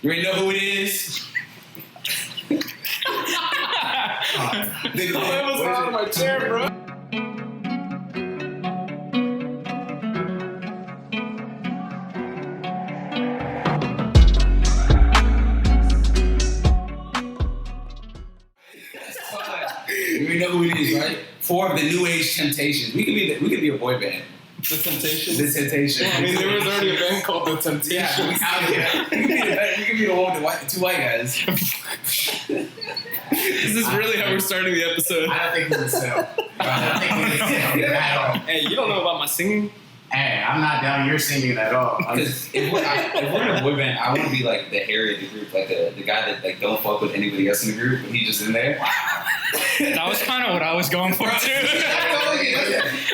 You already know who it is. I was out of my chair, bro. You already know who it is, right? 4 of the new age Temptations. We could be a boy band. The Temptations? The Temptations. I mean, there was already a band called The Temptations. Yeah, we could be the one with the 2 white guys. Is this really how we're starting the episode? I don't think we would sell. I don't think we would sell at all. Hey, you don't know about my singing? Hey, I'm not down your singing at all. Because if we're in a boy band, I want to be like the Harry of the group, like the guy that like don't fuck with anybody else in the group, but he's just in there. That was kind of what I was going for too.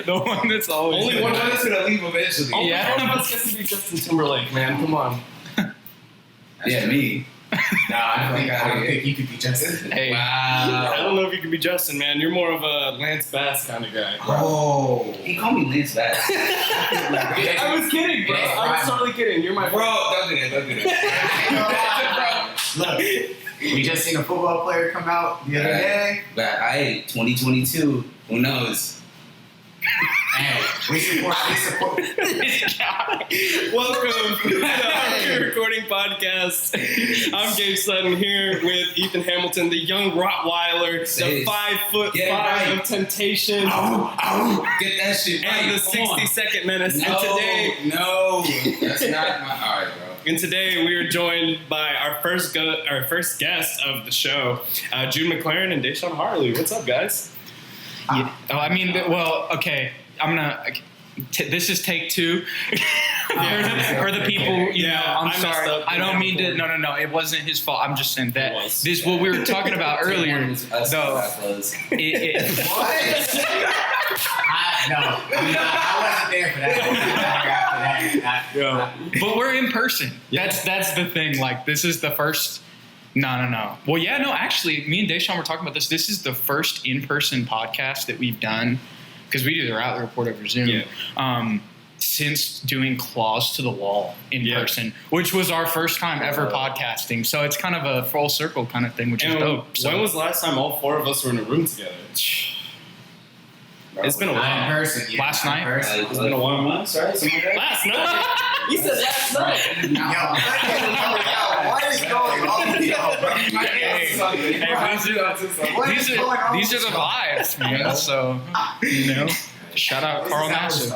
The one that's always only one of us gonna leave eventually. Yeah. One of us gets to be Justin Timberlake, man. Come on. Yeah, me. I don't think you could be Justin. Hey. Wow. I don't know if you can be Justin, man. You're more of a Lance Bass kind of guy. Oh. He called me Lance Bass. I was kidding, bro. I was totally kidding. You're my bro. Don't do that. Look, we just seen a football player come out the other day. But 2022, who knows? Hey, we support. Welcome to the Argue Recording Podcast. I'm Gage Sutton here with Ethan Hamilton, the young Rottweiler, the 5'5" of Temptation, Get that shit right. and the 60-second menace. No, and today, that's not my. All right, bro. And today we are joined by our first guest of the show, Jude McLaren and Deshaun Harley. What's up, guys? Yeah. Oh, I mean, well, okay. I'm gonna. This is take 2 for the people. You know, I'm sorry. I don't mean to. No. It wasn't his fault. I'm just saying that this what we were talking about earlier. Though. What? I wasn't there for that. But we're in person. That's the thing. Like, this is the first. No. Well, yeah, no. Actually, me and Deshaun were talking about this. This is the first in-person podcast that we've done. Because we do the Rattler Report over Zoom, since doing Claws to the Wall in person, which was our first time ever podcasting. So it's kind of a full circle kind of thing, which is dope. So. When was the last time all 4 of us were in a room together? It's been a while. In person, yeah. Last night? It's been a while. Months, right? Something like that. Last night? He said last night. What is going on? These are the vibes, man. So, you know, shout out Carl Nassib.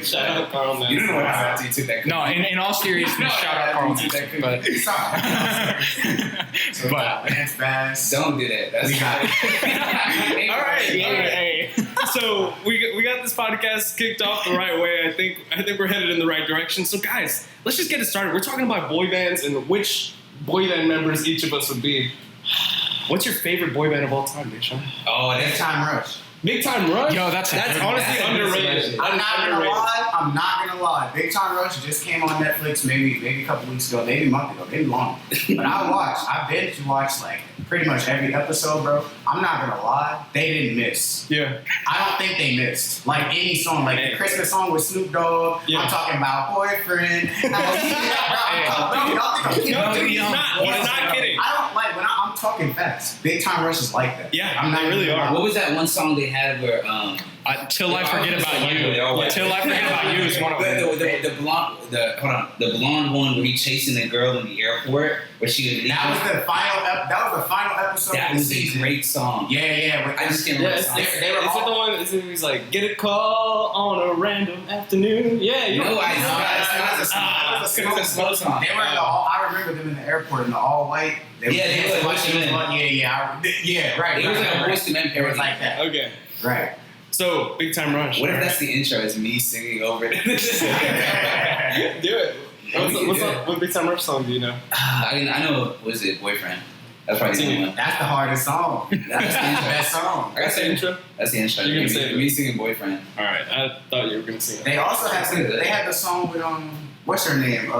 Shout out Carl Nassib. You don't know what happened to you took that. No, in all seriousness, shout out Carl Nassib. But Lance Bass. Don't do that. That's All right. Hey. So we got this podcast kicked off the right way. I think we're headed in the right direction. So guys, let's just get it started. We're talking about boy bands and which boy band members each of us would be. What's your favorite boy band of all time, Deshaun? Oh, Big Time Rush. Big Time Rush? Yo, that's honestly underrated. I'm not gonna lie. Big Time Rush just came on Netflix maybe a couple weeks ago, maybe a month ago, maybe longer. But I've been to watch like pretty much every episode, bro. I'm not gonna lie, they didn't miss. Yeah. I don't think they missed. Like any song, like the Christmas song with Snoop Dogg. Yeah. I'm talking about Boyfriend. He's not kidding. I don't like when I'm talking facts. Big Time Rush is like that. Yeah, I'm not they really are. What was that one song they had where Till I Forget About You. Till I Forget About You is one of them. The blonde one where he chasing the girl in the airport where she was. That was the final episode. That was a great song. Yeah. I just can't remember. Is it the one? Is it he's like, get a call on a random afternoon? Yeah, you know. No, it's not a slow song. They were in I remember them in the airport in the all white. They were like Yeah, right. It was like a Boyz II Men. It was like that. Okay. Right. So, Big Time Rush. What if that's the intro? It's me singing over it. Do it. What Big Time Rush song do you know? I know, was it Boyfriend? That's probably the only one. That's the hardest song. That's the best song. I gotta say intro. That's the intro. You're gonna say me singing Boyfriend. All right, I thought you were gonna sing it. They also had they had the song with what's her name?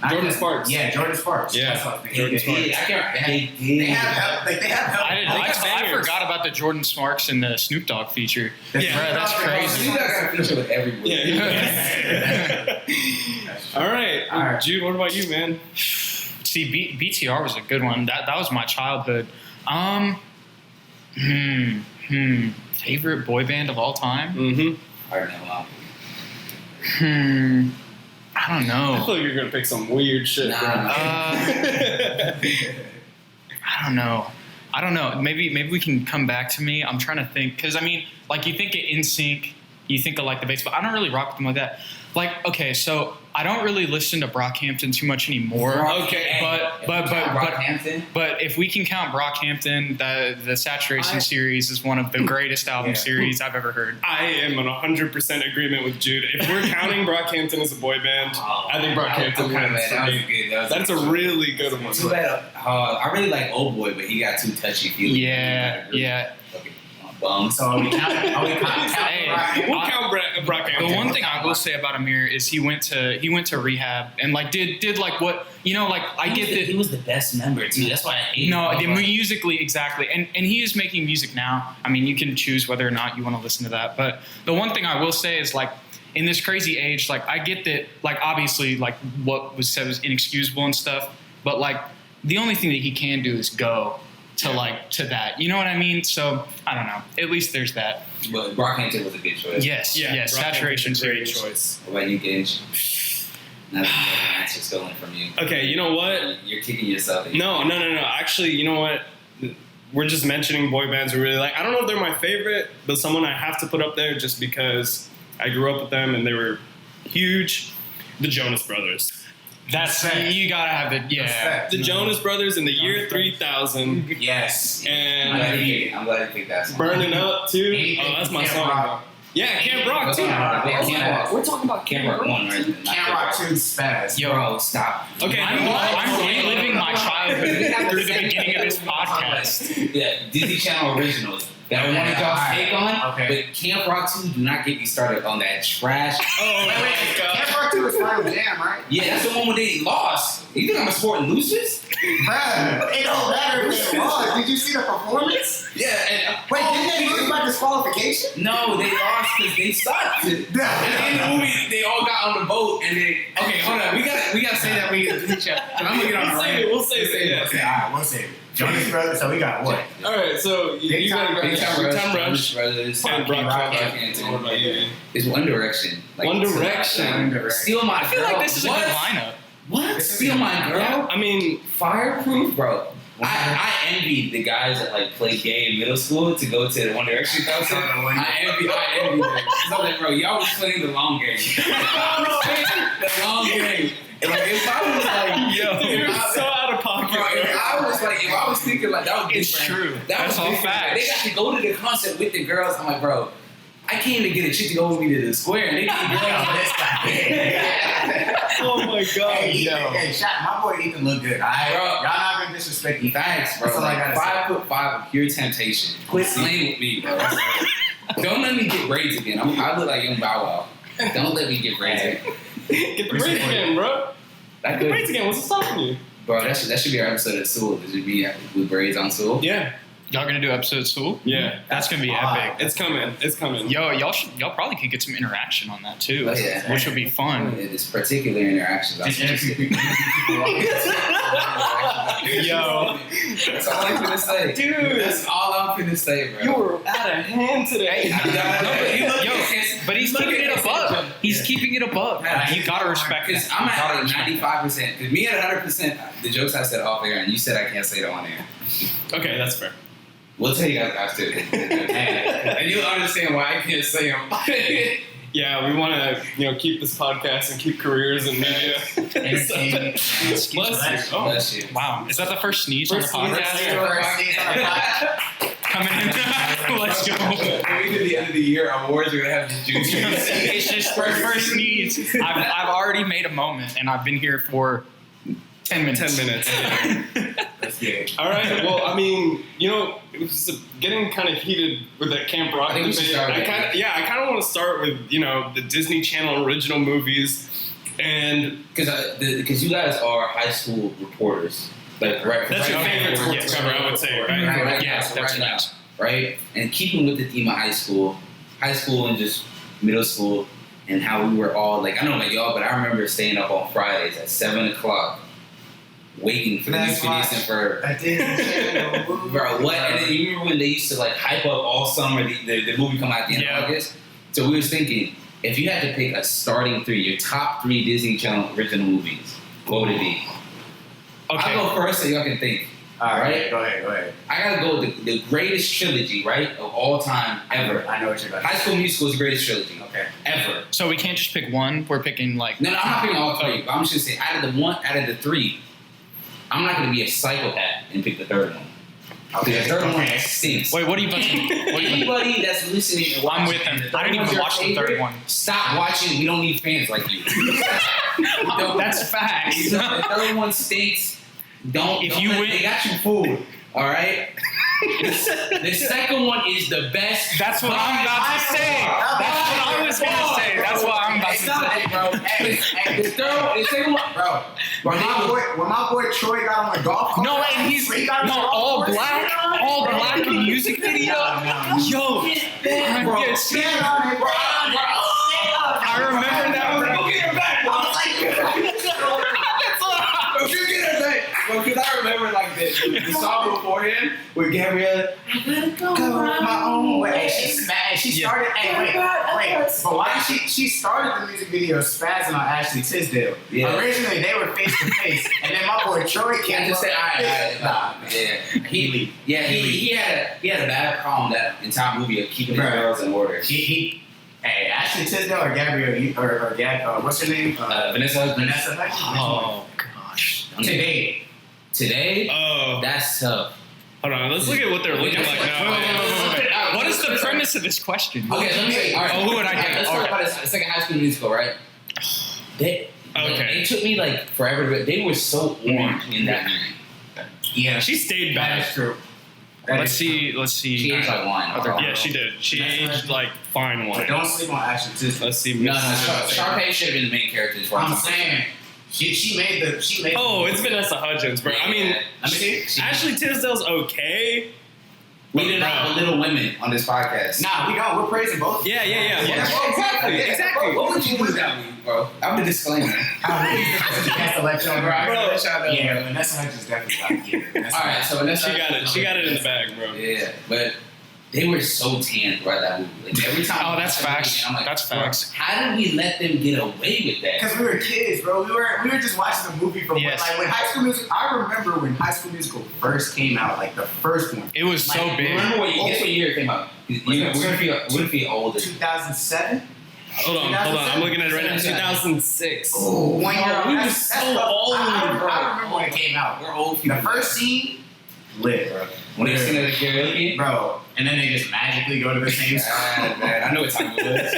Jordan Sparks. Yeah, Jordan Sparks. Yeah. That's what I think. Jordan Sparks. They have help. Like, they have help. I forgot about the Jordan Sparks and the Snoop Dogg feature. Yeah. Bro, that's crazy. Snoop Dogg got a feature with everybody. Yeah. All right. Jude, what about you, man? See, BTR was a good one. That was my childhood. Favorite boy band of all time? Mm-hmm. I don't know. I don't I know. thought you were gonna pick some weird shit. Nah. bro. I don't know. Maybe we can come back to me. I'm trying to think because I mean, like you think of NSYNC, you think of like the bass, but I don't really rock with them like that. Like, okay, so I don't really listen to Brockhampton too much anymore. Okay, but if we can count Brockhampton, the Saturation series is one of the greatest album series I've ever heard. I am in 100% agreement with Jude. If we're counting Brockhampton as a boy band, I think Brockhampton wins for me. That's a really good one. Too bad. I really like Old Boy, but he got too touchy feely. Yeah. Bum. So are we counting Hey, We'll count Brockhampton. The one thing I will say about Amir is he went to rehab and like did like what like I get that he was the best member too. That's why I hate him. Musically exactly, and he is making music now. I mean, you can choose whether or not you want to listen to that. But the one thing I will say is like in this crazy age, like I get that like obviously like what was said was inexcusable and stuff, but like the only thing that he can do is go to that. You know what I mean? So I don't know. At least there's that. But Brockhampton was a good choice. Yes. Saturation great series. choice. What about you, Gage? Now that the answer's stolen from you. Okay, you know what? You're kicking yourself. No. Actually, you know what? We're just mentioning boy bands we really like. I don't know if they're my favorite, but someone I have to put up there just because I grew up with them and they were huge. The Jonas Brothers. That's you gotta have it. The Jonas Brothers in the year 3000. Yes. And I'm glad you picked that song. Burning Up too. Oh, that's my song. Bro. Yeah, Camp Rock too. We're talking about Camp Rock 1, right? Camp Rock 2 spaz. Yo, Bro, stop. Okay, I'm reliving my childhood through the beginning of this podcast. Yeah, Disney Channel originals. That one that y'all take on, but Camp Rock 2, do not get me started on that trash. Oh my god. Camp Rock 2 is Final Jam, right? Yeah, that's the one where they lost. You think I'm supporting losers? Bruh, it don't matter if they lost. Did you see the performance? Yeah, and Wait, didn't they lose by disqualification? no, they lost because they sucked. And in the movie, they all got on the boat and they. Okay, hold on. We gotta say that when we get to the picture. I'm gonna get on the right. We'll say it. Okay, alright, we'll save it. Jonas Brothers, so we got what? Alright, so you got Big Time Rush. Brothers, And Brockhampton. What about you? It's One Direction. Like, One Direction. Steal My Girl. I feel like this is a What? good lineup. What? Steal My Girl? I mean, Fireproof, bro. I envied the guys that like played gay in middle school to go to the One Direction concert. I envy them. Cause I'm like, bro, y'all was playing the long game. The long game. And like, if I was like, you're so out of pocket. Bro, if I was thinking like that was It's different. true. That That's was all different. facts. They got to go to the concert with the girls. I'm like, bro, I can't even get a chick to go with me to the square. And they get the girls. Oh my god. Hey, my boy Ethan look good. Alright, Bro. y'all not gonna disrespect Ethan. Thanks, bro. That's all I Like, gotta 5'5" of pure temptation. Quit playing with me, bro. Don't let me get braids again. I look like young Bow Wow. Don't let me get braids again. Get the braids again, bro. That Get the braids again. What's stopping you? Bro, that should be our episode of Sewell. It should be with braids on Sewell. Yeah. Y'all gonna do episode Soul? Yeah. That's gonna be epic. It's coming. It's coming. Yo, y'all probably could get some interaction on that too, Oh, yeah. which would be fun. This particular interactions. I'm interested. Yo. That's all I'm finna say. Dude. That's all I'm finna say, bro. You were out of hand today. But he's keeping it above. He's keeping it above. You gotta respect Because it. I'm at 95%. Because me at 100%, the jokes I said off air, and you said I can't say it on air. Okay, that's fair. We'll tell you guys after. And you'll understand why I can't say them. Yeah, we want to, keep this podcast and keep careers in media. Entertainment. Bless you. Oh. Bless you. Wow, is that the first sneeze First on the sneeze. podcast? Coming in. Let's go. When we do the end of the year awards, we're gonna have the juice. It's just first sneeze. I've already made a moment, and I've been here for 10 minutes. 10 minute. Let's get it. All right. Well, I mean, it was getting kind of heated with that Camp Rock I think we debate. should start I kind of want to start with the Disney Channel original movies. And because you guys are high school reporters, like that's your favorite sports cover, I would say, right? Yes, that's right now, right? And keeping with the theme of high school and just middle school, and how we were all like, I don't know about y'all, but I remember staying up on Fridays at 7:00, waiting for the news videos and for bro, what? And then you remember when they used to like hype up all summer the movie come out at the end of August? So we was thinking, if you had to pick a starting three, your top 3 Disney Channel original movies, what would it be? Okay. I'll go first so y'all can think. All right, go ahead. I gotta go with the greatest trilogy, right, of all time ever. I know what you're about to say. High School Musical is the greatest trilogy, Okay. ever. So we can't just pick one. We're picking like. No, I'm not picking all 3. But I'm just gonna say out of the 3, I'm not gonna be a psychopath and pick the third one. Okay. The third one stinks. Wait, what are you about to? Anybody that's listening and watching, I'm with him. I didn't even watch the third one. Stop watching. We don't need fans like you. That's facts. The third one stinks. If you win, they got you fooled. All right. The second one is the best. That's what I'm about to say. That's what I was gonna say. That's what I'm about to say, bro. The second one, bro. When my boy Troy got on the golf cart, No, and he's all black in music video. Yo, I remember that. Bro, get her back, bro. Because I remember like the song beforehand with Gabrielle. I gotta go my own way. She started. Wait. But why she started the music video spazzing on Ashley Tisdale? Yeah. Originally they were face to face, and then my boy Troy came. I just said, he had a bad problem that entire movie of keeping his girls in order. Hey, Ashley Tisdale or Gabrielle or Gab? What's her name? Vanessa. Oh gosh. Today? Oh. That's tough. Hold on, let's look at what they're looking like now. Wait. What is the premise of this question? Okay, let me say. All right. Who would I pick? Let's talk about the second High School Musical, right? It took me like forever, but they were so orange in that movie. Yeah, she stayed back. That's true. Let's see. She aged like wine. Yeah, she did. She aged like fine wine. Don't sleep on Ashley Tisdale. Let's see. No. Sharpay should have been the main character. I'm saying. She made the. Oh, it's Vanessa Hudgens, bro. I mean, Ashley Tisdale's okay. We did not belittle women on this podcast. Nah, we don't. We're praising both. Yeah. Exactly. What would you do without me, bro? I'm the disclaimer. That's the lecture, bro. Yeah, Vanessa Hudgens definitely got it. All right, so Vanessa. She got it in the bag, bro. Yeah, but they were so tan throughout that movie. Like every time. Oh, that's facts. I'm like, That's facts. How did we let them get away with that? Because we were kids, bro. We were just watching the movie from Yes. when High School Musical. I remember when High School Musical first came out, like the first one. It was so big. Remember guess what year it came out? What if he older? 2007. Hold on. I'm looking at it right now. 2006. Oh, 1 year. We were so old, bro. I remember when it came out. We're old The people. first scene, lit, bro. When they sing at the karaoke, Bro, and then they just magically go to the same spot. man, I know what time it was.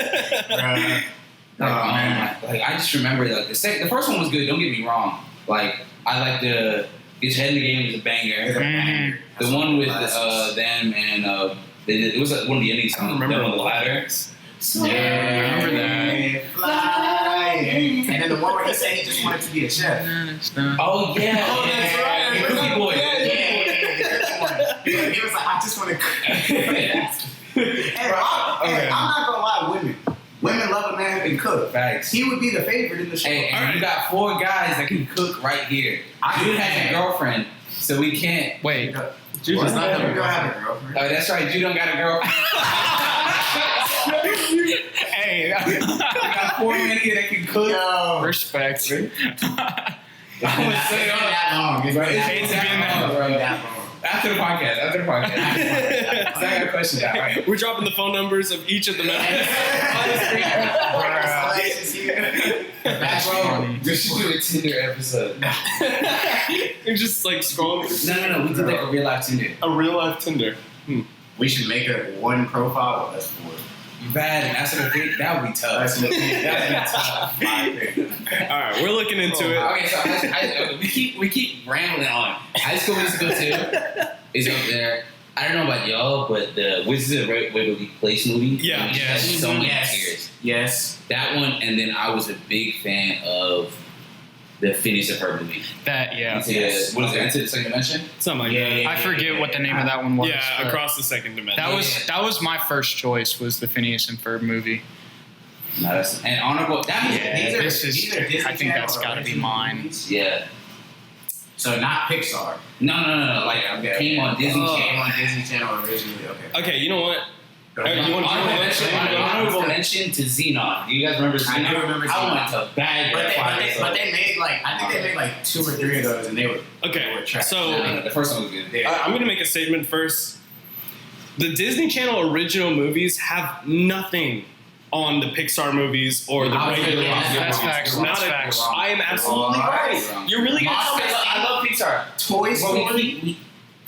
Bro. Man. Like I just remember like the first one was good. Don't get me wrong. Like I like the Get Your Head in the Game was a banger. The one with them and it was like one of the ending songs. Remember on the ladder. Yeah, I remember that. Flying. And then the one where he said he just wanted to be a chef. Oh yeah. Oh, that's right. The Cookie Boy. He was like, I just want to cook. I'm not gonna lie, women love a man who can cook. Facts. He would be the favorite in the show. Hey, and you got 4 guys that can cook right here. Jude has a girlfriend, so we can't. Wait. Jude does not have a You don't girlfriend. have a girlfriend. Oh, that's right. Jude don't got a girlfriend. Hey. We got 4 men here that can cook. Yo. Respect. I would say that long. It's Bro, been it's been that long, bro. that long. After the podcast. So I got a question now, right? We're dropping the phone numbers of each of the members. Bro, this should do a Tinder episode. You're just like scrolling. No. We did like a real life Tinder. A real life Tinder. We should make a one profile with us for it. You bad, and that's what I think. That would be tough. That would be tough. All right, we're looking into it. Okay, so we keep rambling on. High School Musical 2 is up there. I don't know about y'all, but the Wizards of Waverly Place movie. Yeah. Has so many Yes. tears. Yes. That one, and then I was a big fan of the Phineas and Ferb movie. That, yeah. What is it? Into the Second Dimension? Something like that. I forget what the name of that one was. Yeah, but Across the Second Dimension. That was my first choice. Was the Phineas and Ferb movie? No, that's and honorable. That was Yeah, these are Disney I think that's Channel got to be original mine. movies. Yeah. So not Pixar. No. Like came on Disney Came Channel. on Disney Channel originally. Okay. Okay, you know what? You want Honorable mention to Xenon. Do you guys remember Xenon? I do remember I Xenon. wanted to bag But that. but they made like I think they made like 2 or 3 of those, and they were trash. So the first one was good. I'm going to make a statement first. The Disney Channel original movies have nothing on the Pixar movies or the regular That's facts. Not That's a- facts. I am absolutely right. You're really going to tell me I love Pixar. Toy Story.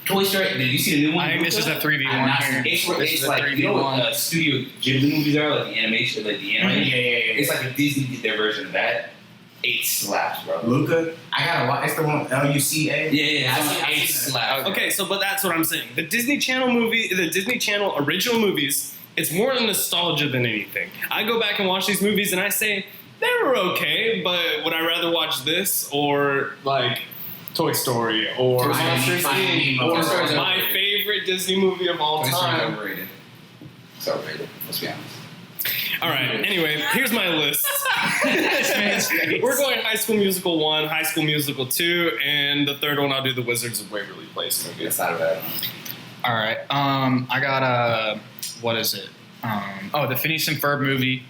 Toy Story. Did you see the new one? I think this is a 3v1 I'm not- here. It's This is a like you know what 3v1. Studio Ghibli movies are, like the animation, like the anime. Yeah. It's like if Disney did their version of that. 8 slaps, bro. Luca. I gotta watch. It's the one Luca. Yeah. I It's seen- like I 8 seen that. slaps. Okay, so but that's what I'm saying. The Disney Channel original movies, it's more nostalgia than anything. I go back and watch these movies and I say they were okay, but would I rather watch this or like Toy Story or Toy Story. Monsters Inc. Toy Story's or my overrated. favorite Disney movie of all Toy Story's time? overrated. It's overrated. Let's be honest. All right. Anyway, here's my list. We're going High School Musical 1, High School Musical 2, and the third one I'll do the Wizards of Waverly Place movie. That's not bad. All right. I got what is it? The Phineas and Ferb movie,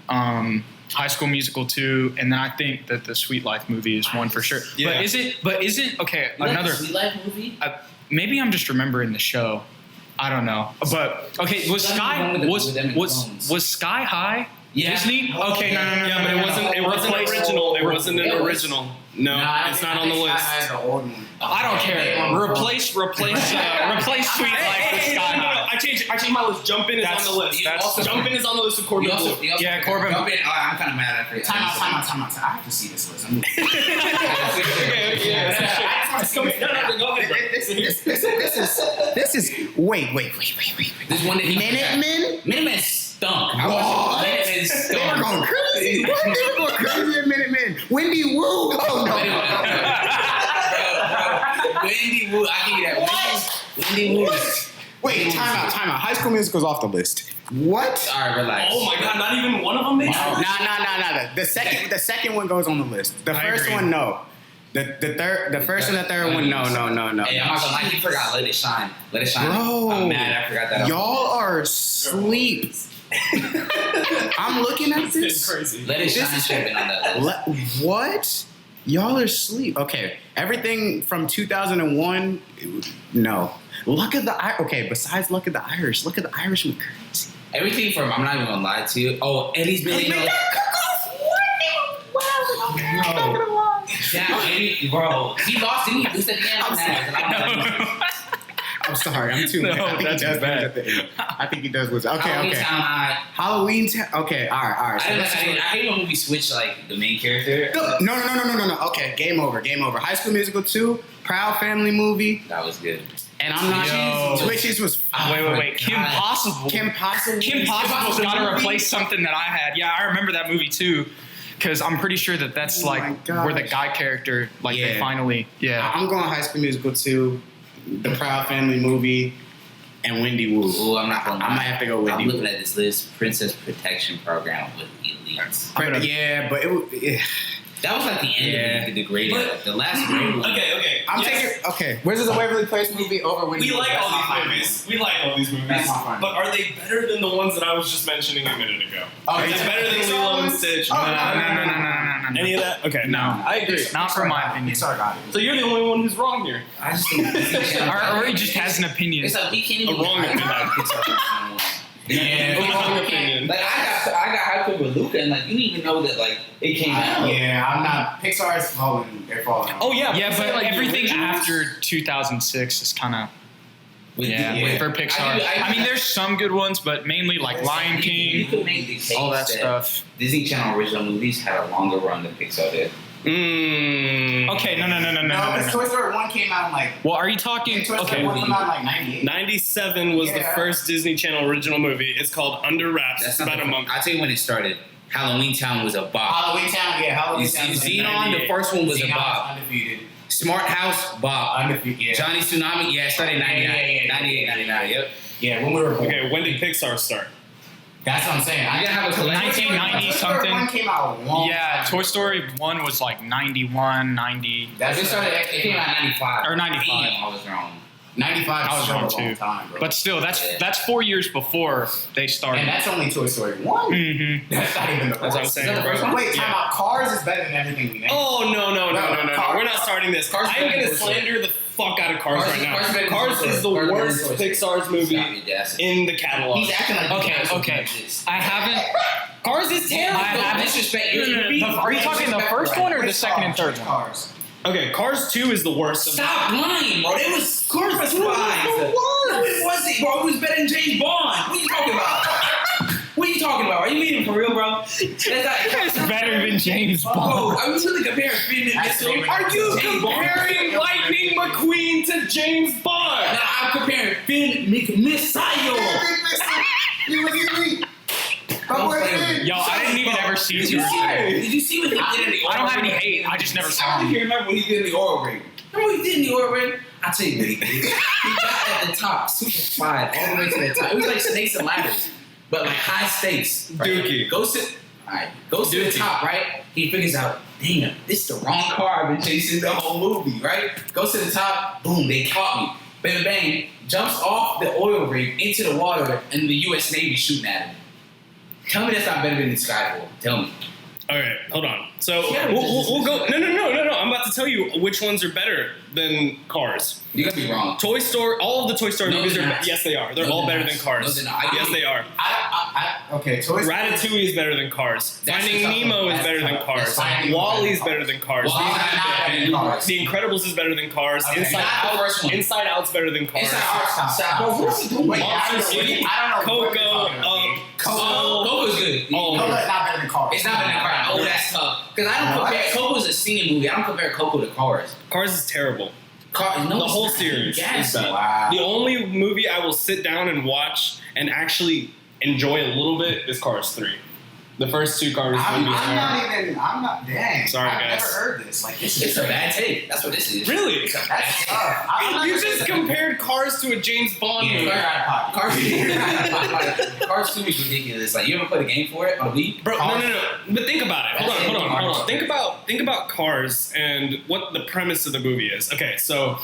High School Musical 2, and then I think that the Sweet Life movie is one for sure. Yeah. But isn't okay? You like Another. the Sweet Life movie? Maybe I'm just remembering the show. I don't know. But okay, was That's the Sky one with them and was clones. was Sky High Yeah. Disney? Okay, no. Yeah, but it wasn't original. It wasn't an original. No, it's not on the list. I had the old one. I don't care. Replace Sweet Life with Sky High. I changed my list. Jump in is on the list. Jump in is on the list according to Blue. Yeah, Corbin. I'm kind of mad at it. Time out. I have to see this list. This is. Wait. This one that Minutemen stunk. Minutemen They stunk. were going crazy. What? They were going crazy at Minutemen. Wendy Wu. Oh no. Wendy Wu, I give you that. Wendy Wu. Wait, time out. High School Musical's off the list. What? All right, relax. Oh my god, not even one of them makes Nah. it? The second one goes on the list. The I first agree. one, no. The first and the third one, no. Hey, I'm not gonna lie, he forgot Let It Shine. Let It Shine. Bro, I'm mad I forgot that. y'all are asleep. I'm looking at It's this. crazy. Let It Shine should have been on that list. What? Y'all are asleep. Okay, everything from 2001, no. Luck of the Okay, besides Luck of the Irish, Luck of the Irishman crazy. Everything from, I'm not even gonna lie to you. Oh, Eddie's Million. Yeah, Eddie, bro. He lost, didn't he? Lose at the end. I'm sorry, I'm too No, mad. I think he that's does bad. lose at the end. I think he does lose. Okay. Town High. Halloween Town. Okay, all right. So I let's just- hate when movies switch like the main character. No. Okay, game over. High School Musical 2, Proud Family movie, That was good. and I'm not. Yo. Twitches was. Wait. Kim Possible. Kim Possible. Kim Possible's got to movie? replace something that I had. Yeah, I remember that movie too, because I'm pretty sure that's Oh my like gosh. where the guy character, like they Yeah. finally, yeah. I'm going High School Musical 2, the Proud Family movie, and Wendy Wu. Oh, I'm not gonna lie. I might have to go with I'm you. looking at this list. Princess Protection Program with Elites. Yeah, but it. That was like the end Yeah. of the grading. But- Like the last grade. Okay. I'm taking. Okay, Wizards of Waverly Place movie over Wendy We Wu. like That's all my these final movies. We like all these movies. That's my final. But are they better than the ones that I was just mentioning a minute ago? Oh, Is it yeah. better than Pixar Lilo and ones? Stitch? Oh, No. Any of that? Okay. No. I agree. Not for my opinion. Pixar got it. So you're the only one who's wrong here. I just think Or he just has an opinion. It's like we can't even A wrong opinion. Yeah, Wrong opinion. Like I got hyped up with Luca, and like you didn't even know that like it came out. Yeah, I'm not. Pixar's falling. They're falling. Oh yeah. Yeah, but like the everything originals- after 2006 is kind of. For Pixar. I mean, there's some good ones, but mainly like Lion King, You could make the case all that stuff. Disney Channel original movies had a longer run than Pixar did. Okay, no. because Toy Story 1 came out in like. Well, are you talking? Toy Story 1 came out in like 98. 97 was the first Disney Channel original movie. It's called Under Wraps. That's It's about a monk. I'll tell you when it started. Halloween Town was a bop. Halloween Town. Xenon, the first one was a Xenon bop. Undefeated. Smart House, bop. Undefeated. Yeah. Johnny Tsunami, it started in 99. 98, 99, yep. Yeah, when we were born. Okay, when did Pixar start? That's what I'm saying. You gotta have a collection. 1990 Toy Story something. 1 came out a long time. Toy Story 1 was like 91, 90. It came out in 95. Or 95. Damn, I was wrong. 95 I was wrong a long too. time, bro. But still, that's 4 years before they started. And that's only Toy Story 1. Mm-hmm. That's not even the That's what I'm first. saying, Is that the bro. first one? Wait, time out. Cars is better than everything we made. Oh, no. Cars- We're not starting this. Cars I'm going to is slander the fuck out of Cars right now. Cars Cars is the Cars worst Toy Story. Pixar's movie Stop it, yes. in the catalog. He's acting like Okay. I haven't. Cars is terrible. I haven't. Disrespect. Are you talking the first one or the second and third one? Cars. Okay, Cars 2 is the worst. Stop lying, bro. It was Cars was fine. the worst. No, it wasn't, bro. It was better than James Bond. What are you talking about? What are you talking about? Are you meaning for real, bro? It's better than James Bro, Bond. are you really comparing Finn and That's Missile? favorite. Are you James Bond? comparing Lightning McQueen to James Bond? Nah, I'm comparing Finn McMissile. You look at me. Don't play with Yo, I didn't even ever see Did Toy you Story. Did you see what he did in the oil I don't have any ring? hate. I just never I saw don't him. think you remember what he did in the oil ring. Remember what he did in the oil ring? I'll tell you what he did. He got at the top, super slide, all the way to the top. It was like snakes and ladders, but like high stakes. Right? Dookie. Goes to the Dookie. top, right? He figures out, damn, this is the wrong car I've been chasing the whole movie, right? Goes to the top, boom, they caught me. Bang, bang, jumps off the oil rig into the water, and the U.S. Navy shooting at him. Tell me that's not better than Skyfall. Tell me. Okay, hold on. So Yeah, we'll go. No. I'm about to tell you which ones are better than Cars. You're gonna be wrong. Toy Story. All of the Toy Story No, movies they're are. not. Yes, they are. They're No, all they're better not. than Cars. No, they're not. Yes, they are. Okay, Toy Story. Ratatouille is better than Cars. That's Finding tough. Nemo is That's better than tough. Cars. That's fine. Wall-E is better than Cars. Wall-E Not better than Cars. The Incredibles is better than Cars. Okay, Inside not the first Out. one. Inside Out's better than Cars. Bro, what's he doing? Wait, I don't know. City, I don't know. what you're Coco, talking about, Gabe. Coco's good. Oh, Coco is not better than Cars. It's not better than Cars. Oh, that's tough. Because I don't compare. Coco's a singing movie. I don't compare Coco to Cars. Cars is terrible. No, The it's whole not. series Yes. is bad. Wow. The only movie I will sit down and watch and actually enjoy a little bit is Cars 3. The first two Cars I'm movies are. not, dang. Sorry, I've guys. never heard this. Like, this It's is a bad take. That's what this is. Really? That's tough. You just compared Cars to a James Bond movie. Cars 2 is ridiculous. Like, you ever played a game for it on Wii? Bro, no. But think about it. Hold on. Think about Cars and what the premise of the movie is. Okay, so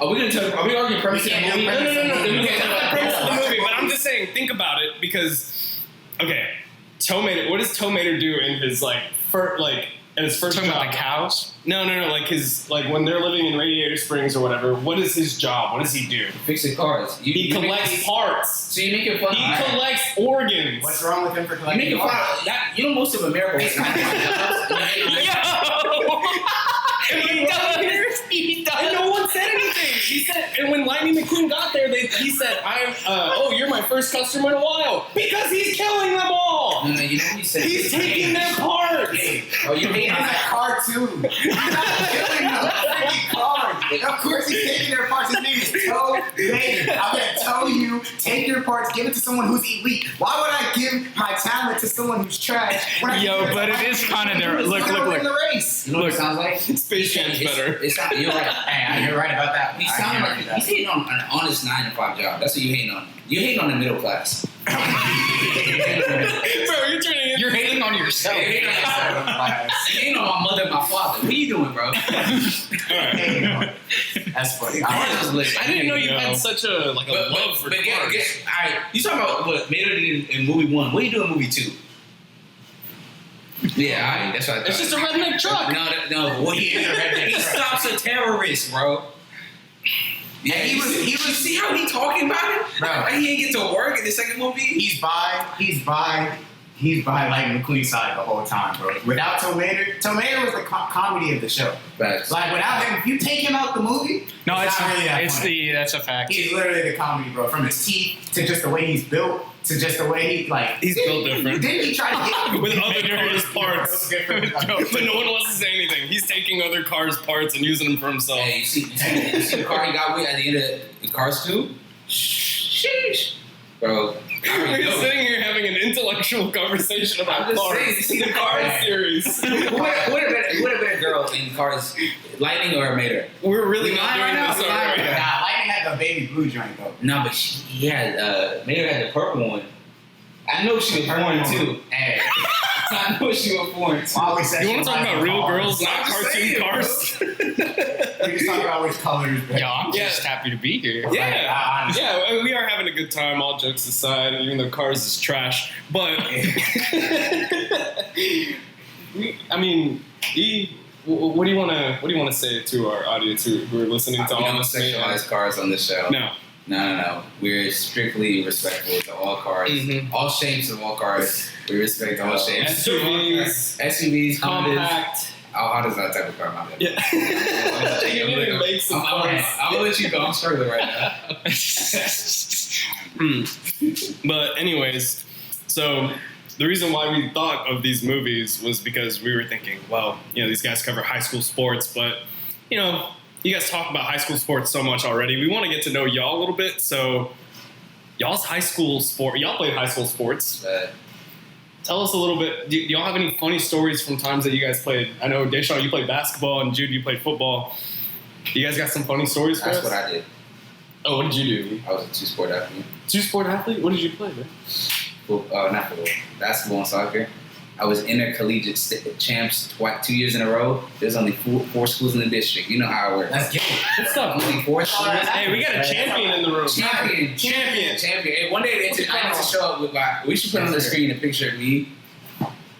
Are we arguing premise of the movie? no. We can't Not the talk premise of the about movie, but I'm just saying, think about it because, okay, what does Tow Mater do in his in his first Talking job? about the cows. No, like when they're living in Radiator Springs or whatever. What is his job? What does he do? Fixing cars. He collects parts. So you make it fun. He collects organs. What's wrong with him for You collecting make it fun. cars? You know, most of America is not. He does. And no one said anything. He said, and when Lightning McQueen got there, he said, you're my first customer in a while. Because he's killing them all. No, you know what he said? He's taking their parts. Oh, you hate He's on a that. cartoon. He's not killing them. Freaking cars. Of course he's taking their parts. His name is Tow Mater. I'm going to tell you, take your parts, give it to someone who's elite. Why would I give my talent to someone who's trash? When I Yo, give it but to it is kind of their look. in the race. You know what it sounds like? Space Jam's better. It's not. You're right. Hey, you're right about that. He's I sounding can't like argue that. he's hating on an honest 9-to-5 job. That's what you hating on. You hating on the middle class. Bro, You're hating on yourself. You hating on my mother and my father. What are you doing, bro? That's funny. Cars is lit. I didn't know you had such a love for but cars. Alright, you talking about what Mater did in movie 1. What do you do in movie 2? Yeah, alright, that's what I thought. It's just a redneck truck. No, but what he is a redneck. He stops a terrorist, bro. Yeah, he was. See how he talking about it? Bro. Like he ain't get to work in the second movie. He's by he's by Lightning McQueen's side the whole time, bro. Without Tomater was the comedy of the show. Facts. Like without him, if you take him out the movie, No, it's not really that it's funny. that's a fact. He's literally the comedy, bro. From his teeth to just the way he's built to just the way he's built different. Didn't he try to get with other cars' parts? different? But no one wants to say anything. He's taking other cars' parts and using them for himself. Hey, you see the car he got with at the end of the Cars 2? Sheesh. Bro. We're sitting here having an intellectual conversation about I'm just cars. saying, you see The Cars series. Who would have been a girl in Cars, Lightning or Mater? We're really We not lying doing right now. this We lying right already. now. Nah, Lightning had the baby blue joint though. No, but he had, Mater had the purple one. I know she was foreign too. Hey, I know she was foreign too. always said You she want to talk liked about real cars. girls, not I'm just cartoon saying, cars? We just talk about which colors. Yo, I'm just happy to be here. Yeah, yeah, we are having a good time. All jokes aside, even though Cars is trash, but I mean, what do you want to say to our audience who are listening to We all don't this? sexualize cars on this show. No. We're strictly respectful to all cars, all shapes of all cars. We respect all shapes. SUVs, compact. Honda's not the type of car, my bad. Yeah. You need to make some cars. I'm gonna let you go. I'm struggling right now. But anyways, so the reason why we thought of these movies was because we were thinking, well, these guys cover high school sports, but you guys talk about high school sports so much already. We want to get to know y'all a little bit. So y'all's high school sport, y'all played high school sports. Tell us a little bit. Do y'all have any funny stories from times that you guys played? I know, Deshaun, you played basketball, and Jude, you played football. You guys got some funny stories for us? That's what I did. Oh, what did you do? I was a two-sport athlete. Two-sport athlete? What did you play, man? Not football. Basketball and soccer. I was intercollegiate champs 2 years in a row. There's only four schools in the district. You know how it works. That's good. Good stuff. Only 4 schools. Hey, we got a champion in the room. Champion. Hey, one day I need to show up with we should put on the screen a picture of me,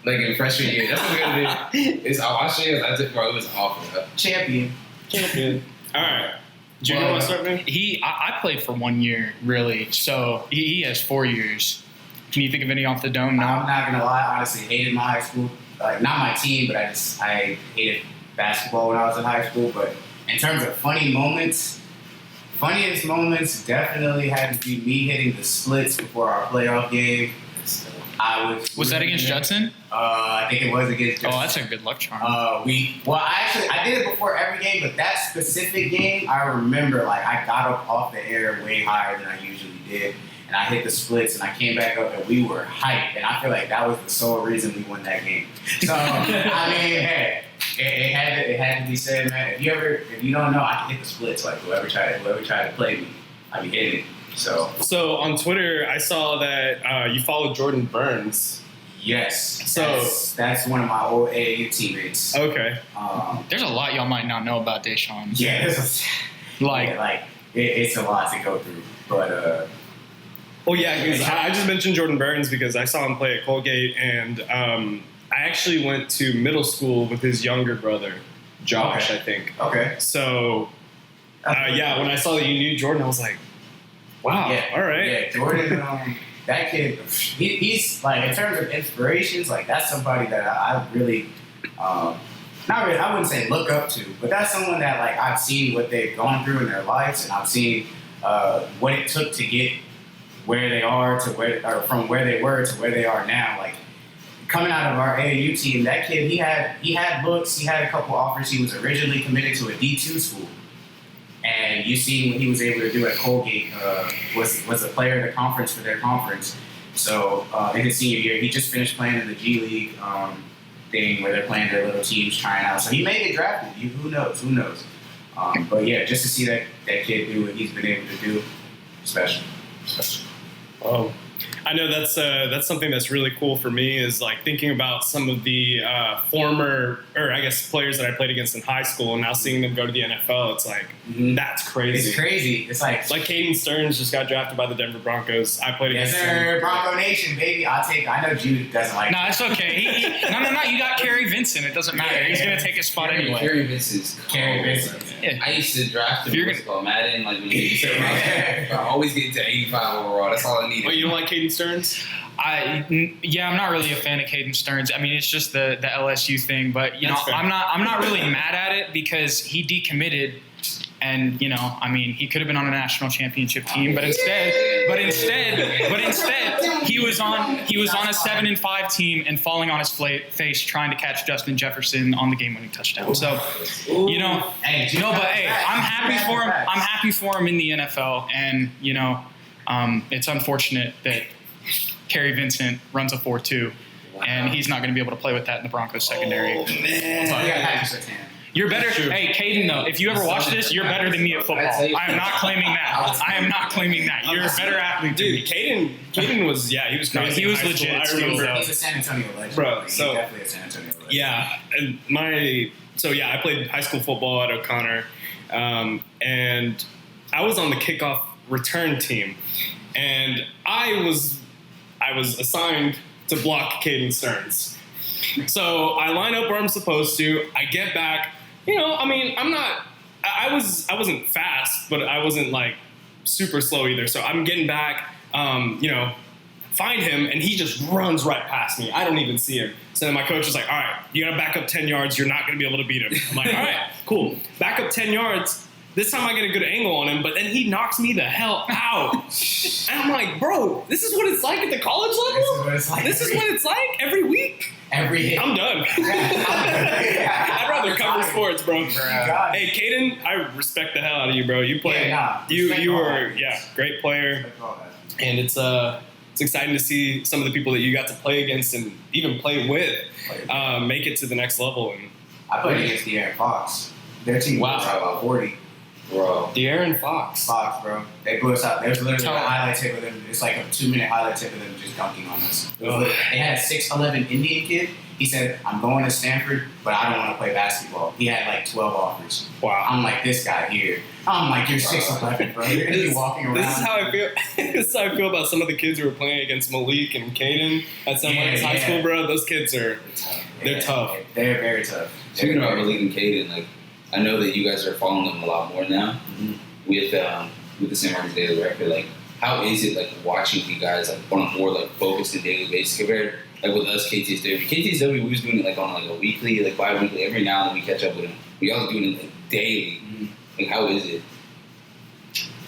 like in freshman year. That's what we're gonna do. I'll show you. Bro, it was awful. Champion. All right. Jude, you want to start, man? I played for 1 year, really. So he has 4 years. Can you think of any off the dome? No. I'm not gonna lie. Honestly, hated my high school. Like not my team, but I hated basketball when I was in high school. But in terms of funniest moments definitely had to be me hitting the splits before our playoff game. Was that against Judson? I think it was against Judson. Oh, that's a good luck charm. I did it before every game, but that specific game, I remember like I got up off the air way higher than I usually did, and I hit the splits, and I came back up, and we were hyped, and I feel like that was the sole reason we won that game. So I mean, hey, it had to be said, man. If you don't know, I can hit the splits. Like whoever tried to play me, I be hitting it. So on Twitter, I saw that you followed Jordan Burns. Yes. So that's one of my old AAU teammates. Okay. There's a lot y'all might not know about Deshaun. Yeah. It's a lot to go through, but. Well, yeah, because I just mentioned Jordan Burns because I saw him play at Colgate, and I actually went to middle school with his younger brother, Josh, Okay. I think. Okay. So, when I saw that you knew Jordan, I was like, wow, Yeah. all right. Yeah, Jordan, that kid, he's like, in terms of inspirations, like, that's somebody that I really, not really, I wouldn't say look up to, but that's someone that, like, I've seen what they've gone through in their lives, and I've seen what it took to get where they are or from where they were to where they are now. Like, coming out of our AAU team, that kid, he had looks, he had a couple offers. He was originally committed to a D2 school. And you see what he was able to do at Colgate, was a player in the conference for their conference. So in his senior year, he just finished playing in the G League thing where they're playing their little teams trying out. So he may get drafted. Who knows? But yeah, just to see that kid do what he's been able to do, special. Oh, I know that's something that's really cool for me is like thinking about some of the former, or I guess players that I played against in high school, and now seeing them go to the NFL. It's like that's crazy. It's crazy. It's like Caden Stearns just got drafted by the Denver Broncos. I played against him. Bronco Nation, baby. I know Jude doesn't like. No, it's okay. No. You got Kerry Vincent. It doesn't matter. He's gonna take his spot anyway. Kerry Vincent. Yeah. I used to draft him. Madden, like when you said I always get to 85 overall. That's all I needed. Oh, you don't like Caden Stearns? I'm not really a fan of Caden Stearns. I mean, it's just the LSU thing, but you know, I'm not really mad at it because he decommitted, and you know, I mean, he could have been on a national championship team, but instead, he was on a 7-5 team and falling on his face trying to catch Justin Jefferson on the game-winning touchdown. So, you know, I'm happy for him. I'm happy for him in the NFL, and you know, it's unfortunate that Kerry Vincent runs a 4.2, and he's not going to be able to play with that in the Broncos secondary. Oh, man. You're better. Hey, Caden, though, if you ever watch this, you're better than me at football. I am not claiming that. You're a better athlete than me. Caden was, he was crazy. He was legit. He's a San Antonio legend. Bro, He's so definitely a San Antonio legend. yeah, and I played high school football at O'Connor, and I was on the kickoff return team, and I was assigned to block Caden Stearns. So I line up where I'm supposed to. I get back. You know, I mean, I wasn't fast, but I wasn't like super slow either. So I'm getting back, you know, find him, and he just runs right past me. I don't even see him. So then my coach was like, all right, you got to back up 10 yards. You're not going to be able to beat him. I'm like, all right, cool. Back up 10 yards. This time I get a good angle on him, but then he knocks me the hell out. And I'm like, bro, this is what it's like at the college level? This is what it's like every week? Every hit. I'm done. I'd rather cover sports, bro. Hey, Caden, I respect the hell out of you, bro. You play. You were great player. And it's exciting to see some of the people that you got to play against and even play with make it to the next level. And I played against De'Aaron Fox. Their team was about 40. Bro. De'Aaron Fox, bro. They blew us out. There's literally a highlight tape of them. It's like a 2-minute highlight tape of them just dunking on us. They had a 6'11" Indian kid. He said, I'm going to Stanford, but I don't want to play basketball. He had like 12 offers. Wow. I'm like, this guy here. I'm like, you're 6'11", bro. You're going to be walking around. This is how I feel. This is how I feel about some of the kids who are playing against Malik and Caden at Sunrise High School, bro. Those kids they're tough. They're very tough. Speaking about Malik and Caden, like, I know that you guys are following them a lot more now with the St. Martin's Daily Record. Like, how is it like watching you guys like on a more like focused and daily basis compared like with us KTSW? KTSW, we was doing it like on like a weekly, like bi-weekly. Every now and then we catch up with them. We all doing it like daily. Like, how is it?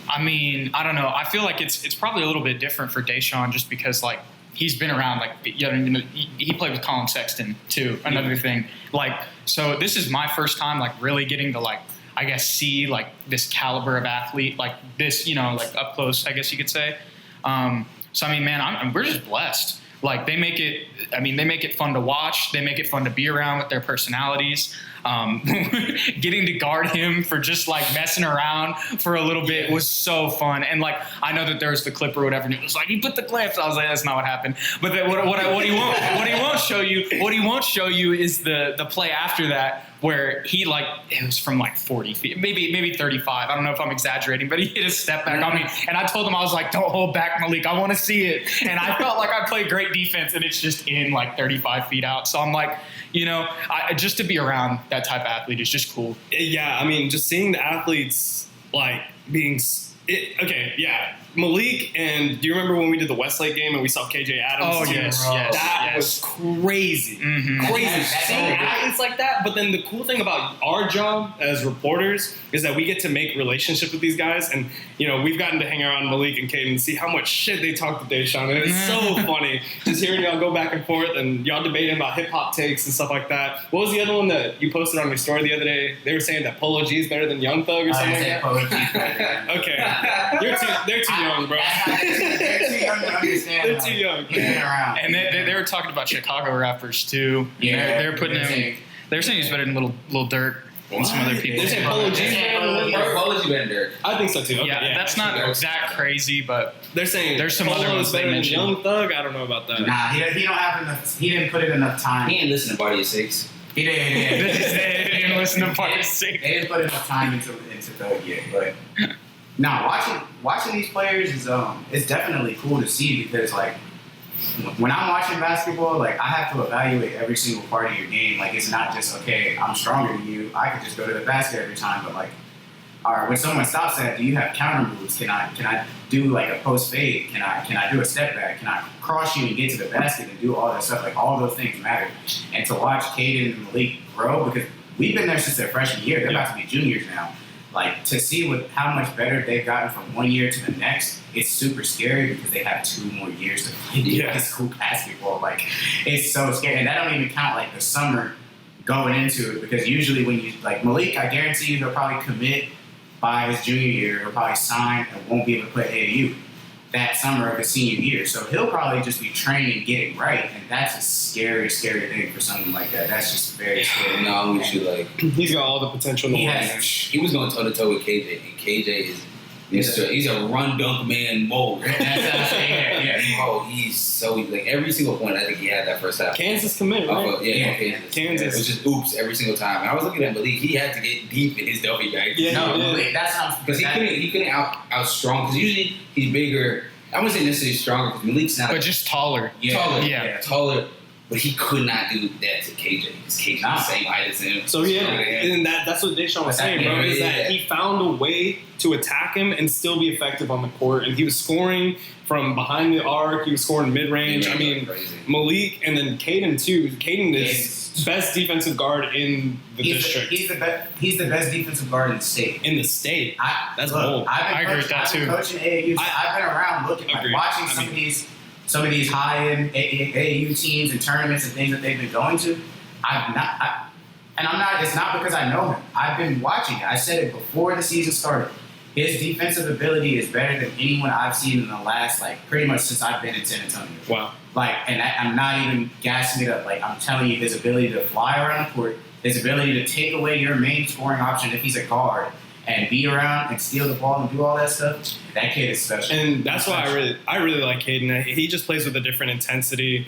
I mean, I don't know. I feel like it's probably a little bit different for Deshaun just because like he's been around, like, you know, he played with Colin Sexton too. Another thing, like, so this is my first time like really getting to like, I guess, see like this caliber of athlete, like this, you know, like up close, I guess you could say. So I mean, man, we're just blessed. Like they make it fun to watch. They make it fun to be around with their personalities. Getting to guard him for just like messing around for a little bit was so fun. And like, I know that there was the clip or whatever, and it was like, he put the clips. I was like, that's not what happened. But then what he won't show you is the play after that where he like, it was from like 40 feet, maybe 35. I don't know if I'm exaggerating, but he hit a step back on me. And I told him, I was like, don't hold back, Malik. I want to see it. And I felt like I played great defense and it's just in like 35 feet out. So I'm like, you know, just to be around that type of athlete is just cool. Yeah, I mean, just seeing the athletes like being Malik, and do you remember when we did the Westlake game and we saw KJ Adams? Oh, yes. That was crazy. Mm-hmm. Crazy. Seeing athletes like that. But then the cool thing about our job as reporters is that we get to make relationships with these guys. And, you know, we've gotten to hang around Malik and Caden and see how much shit they talk to Deshaun. And it's so funny just hearing y'all go back and forth and y'all debating about hip-hop takes and stuff like that. What was the other one that you posted on your story the other day? They were saying that Polo G is better than Young Thug or something like that? Polo G is better. Okay. They're too young, bro. They're too young to understand. They're too young. And they were talking about Chicago rappers too. Yeah, they're putting him. They're saying he's better than Lil Durk and some other people. They're saying Polo G better than Durk. I think so too. Okay, yeah, that's not that crazy, but they're saying there's some other ones they mentioned. Young Thug, I don't know about that. Nah, he don't have enough. He didn't put in enough time. He ain't listen to Body of Six. He didn't. They didn't listen to Part 6. They didn't put enough time into Thug yet, but. Now, watching these players is it's definitely cool to see because like when I'm watching basketball, like I have to evaluate every single part of your game. Like it's not just okay, I'm stronger than you. I could just go to the basket every time, but like or when someone stops that, do you have counter moves? Can I do like a post fade? Can I do a step back? Can I cross you and get to the basket and do all that stuff? Like all those things matter. And to watch Caden and Malik grow, because we've been there since their freshman year. They're about to be juniors now. Like to see how much better they've gotten from one year to the next, it's super scary because they have 2 more years to play high school basketball. Like it's so scary, and that don't even count like the summer going into it, because usually when you like Malik, I guarantee you he'll probably commit by his junior year. He'll probably sign and won't be able to play AAU that summer of his senior year. So he'll probably just be training, getting right, and that's a scary, scary thing for someone like that. That's just very scary. No, we should like. He's got all the potential in the world. He was going toe to toe with KJ, and KJ is he's a run dunk man mode. Oh, he's so like every single point. I think he had that first half. Kansas committed, right? Kansas. It was just oops every single time. And I was looking at Malik. He had to get deep in his duffy bag. Malik, that's how because he couldn't out strong, because usually he's bigger. I wouldn't say necessarily stronger, because Malik's not, but just taller. Taller. But he could not do that to KJ, because KJ the same height as him. So and that's what Deshaun was saying, bro. Is that he found a way to attack him and still be effective on the court, and he was scoring from behind the arc. He was scoring mid range. I mean, Malik and then Caden too. Caden is best defensive guard in the district. He's the best defensive guard in the state. In the state, that's bold. I agree with that too. I've been coaching AAU. I've been around looking, watching some of these high-end AAU teams and tournaments and things that they've been going to. It's not because I know him. I've been watching it. I said it before the season started. His defensive ability is better than anyone I've seen in the last, pretty much since I've been in San Antonio. Wow. I'm not even gassing it up. I'm telling you, his ability to fly around the court, his ability to take away your main scoring option if he's a guard, and be around and steal the ball and do all that stuff, that kid is special. And that's why I really like Caden. He just plays with a different intensity.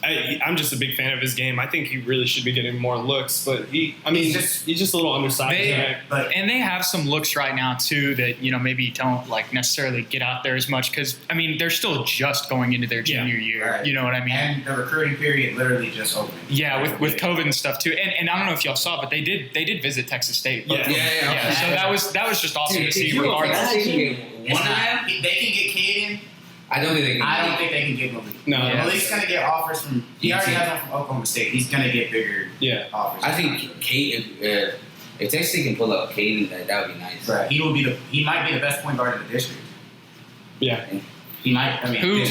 I'm just a big fan of his game. I think he really should be getting more looks, but he's just a little undersized. And they have some looks right now too that maybe don't necessarily get out there as much, because they're still just going into their junior year. Right. You know what I mean? And the recruiting period literally just opened. Yeah, with COVID and stuff too. And I don't know if y'all saw, but they did visit Texas State. Yeah. So that was just awesome to see. Regardless, They can get Caden. I don't think they can get Malik. No, Malik's gonna get offers from. He already has one from Oklahoma State. He's gonna get bigger offers. I think Caden. If Texas State can pull up Caden, that would be nice. Right. He might be the best point guard in the district. Yeah. He might. I mean, in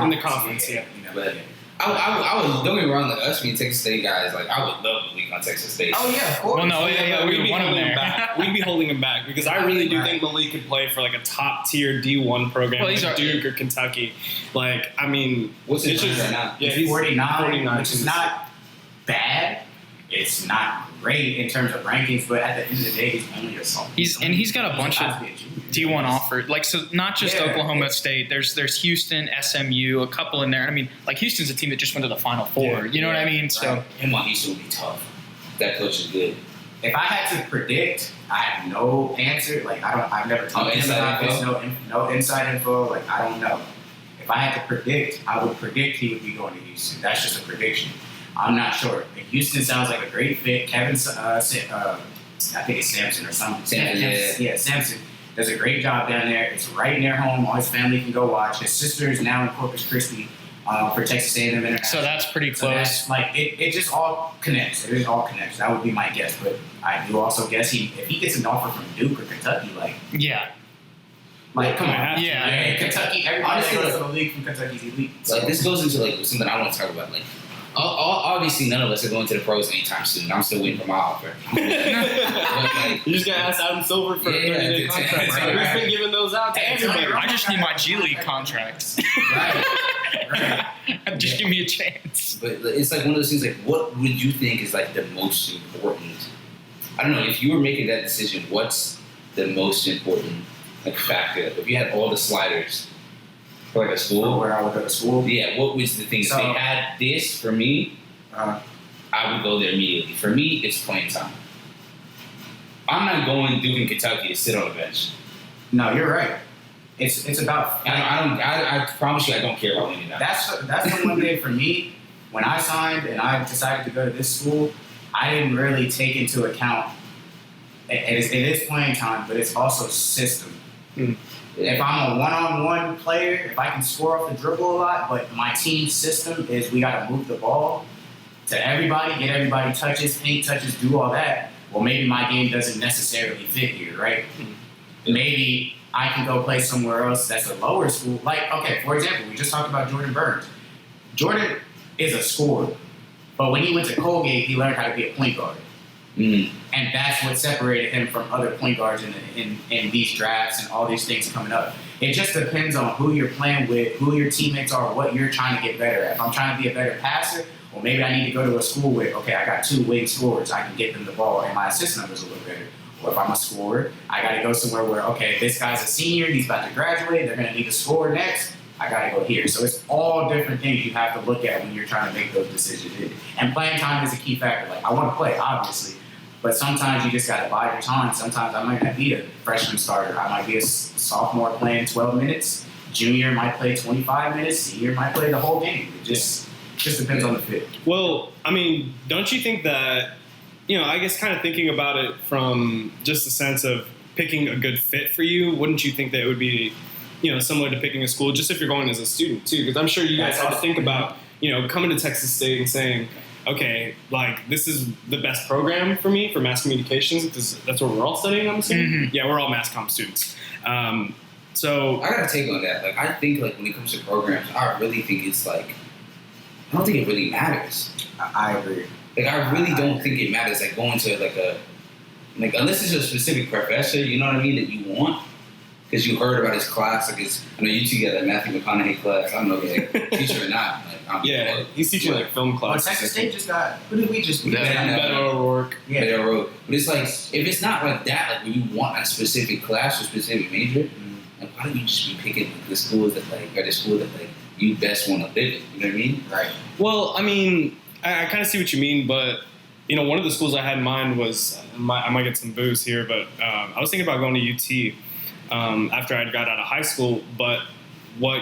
the conference. Yeah. But I would, don't get me wrong, us being Texas State guys, I would love to leak on Texas State. Oh yeah, of course. Well, no, we'd be holding him back. We'd be holding him back because I really do think Malik could play for a top tier D1 program like Duke or Kentucky. What's his rank right now? Yeah, he's 49, which is not bad. It's not great in terms of rankings, but at the end of the day, he's only a sophomore. He's got a bunch of D1 offers. So not just Oklahoma State. There's Houston, SMU, a couple in there. Houston's a team that just went to the Final Four. You know what I mean? Right. So him on Houston would be tough. That coach is good. If I had to predict, I have no answer. I've never talked to him about this. No inside info. I don't know. If I had to predict, I would predict he would be going to Houston. That's just a prediction. I'm not sure. Houston sounds like a great fit. Kevin, I think it's Sampson or something. Sampson does a great job down there. It's right near home. All his family can go watch. His sister is now in Corpus Christi for Texas A&M International. So that's pretty close. It just all connects. It all connects. That would be my guess. But I do also guess if he gets an offer from Duke or Kentucky, come on. Yeah. Kentucky, everybody that goes to the league from Kentucky's elite. This goes into something I want to talk about. Obviously, none of us are going to the pros anytime soon. I'm still waiting for my offer. You just got to ask Adam Silver for a 30-day contract. We've been giving those out to everybody. I just need my G League contract. Right. Just give me a chance. But it's one of those things. What would you think is the most important? I don't know. If you were making that decision, what's the most important factor? If you had all the sliders. For a school? Where I would go to school? Yeah, what was the thing? If they had this for me, I would go there immediately. For me, it's playing time. I'm not going Duke and Kentucky to sit on the bench. No, you're right. It's about. I promise you, I don't care about winning that. That's the one thing for me. When I signed and I decided to go to this school, I didn't really take into account it is playing time, but it's also system. Mm. If I'm a one-on-one player, if I can score off the dribble a lot, but my team system is we got to move the ball to everybody, get everybody touches, paint touches, do all that. Well, maybe my game doesn't necessarily fit here, right? Maybe I can go play somewhere else that's a lower school. Like, okay, for example, we just talked about Jordan Burns. Jordan is a scorer, but when he went to Colgate, he learned how to be a point guard. Mm. And that's what separated him from other point guards in these drafts and all these things coming up. It just depends on who you're playing with, who your teammates are, what you're trying to get better at. If I'm trying to be a better passer, well, maybe I need to go to a school with, okay, I got 2 wing scorers. I can get them the ball, and my assist numbers a little better. Or if I'm a scorer, I got to go somewhere where, okay, this guy's a senior, he's about to graduate, they're going to need to score next. I got to go here. So it's all different things you have to look at when you're trying to make those decisions. And playing time is a key factor. Like, I want to play, obviously, but sometimes you just got to buy your time. Sometimes I might not be a freshman starter. I might be a sophomore playing 12 minutes. Junior might play 25 minutes. Senior might play the whole game. It just depends on the fit. Well, I mean, don't you think that, I guess kind of thinking about it from just the sense of picking a good fit for you, wouldn't you think that it would be, similar to picking a school, just if you're going as a student too? Because I'm sure you guys have to think about, coming to Texas State and saying, okay, like, this is the best program for me for mass communications, because that's what we're all studying, I'm assuming? Mm-hmm. Yeah, we're all mass comm students. So I got to take on that. Like, I think, like, when it comes to programs, I really think it's, like, I don't think it really matters. I agree. Like, I really don't think it matters, like, going to, like, unless it's a specific professor, you know what I mean, that you want, because you heard about his class. Like, I know you two get that Matthew McConaughey class. I don't know if he's like, teacher or not. Like, yeah, he's teaching, like, film classes. Well, Texas State just got, who did we just beat? Beto O'Rourke. Yeah. Beto O'Rourke. But it's like, if it's not like that, like, when you want a specific class or specific major, like, why don't you just be picking the schools that, like, or the school that, like, you best want to live in? You know what I mean? Right. Well, I mean, I kind of see what you mean, but, one of the schools I had in mind was, I might get some booze here, but I was thinking about going to UT after I got out of high school. But what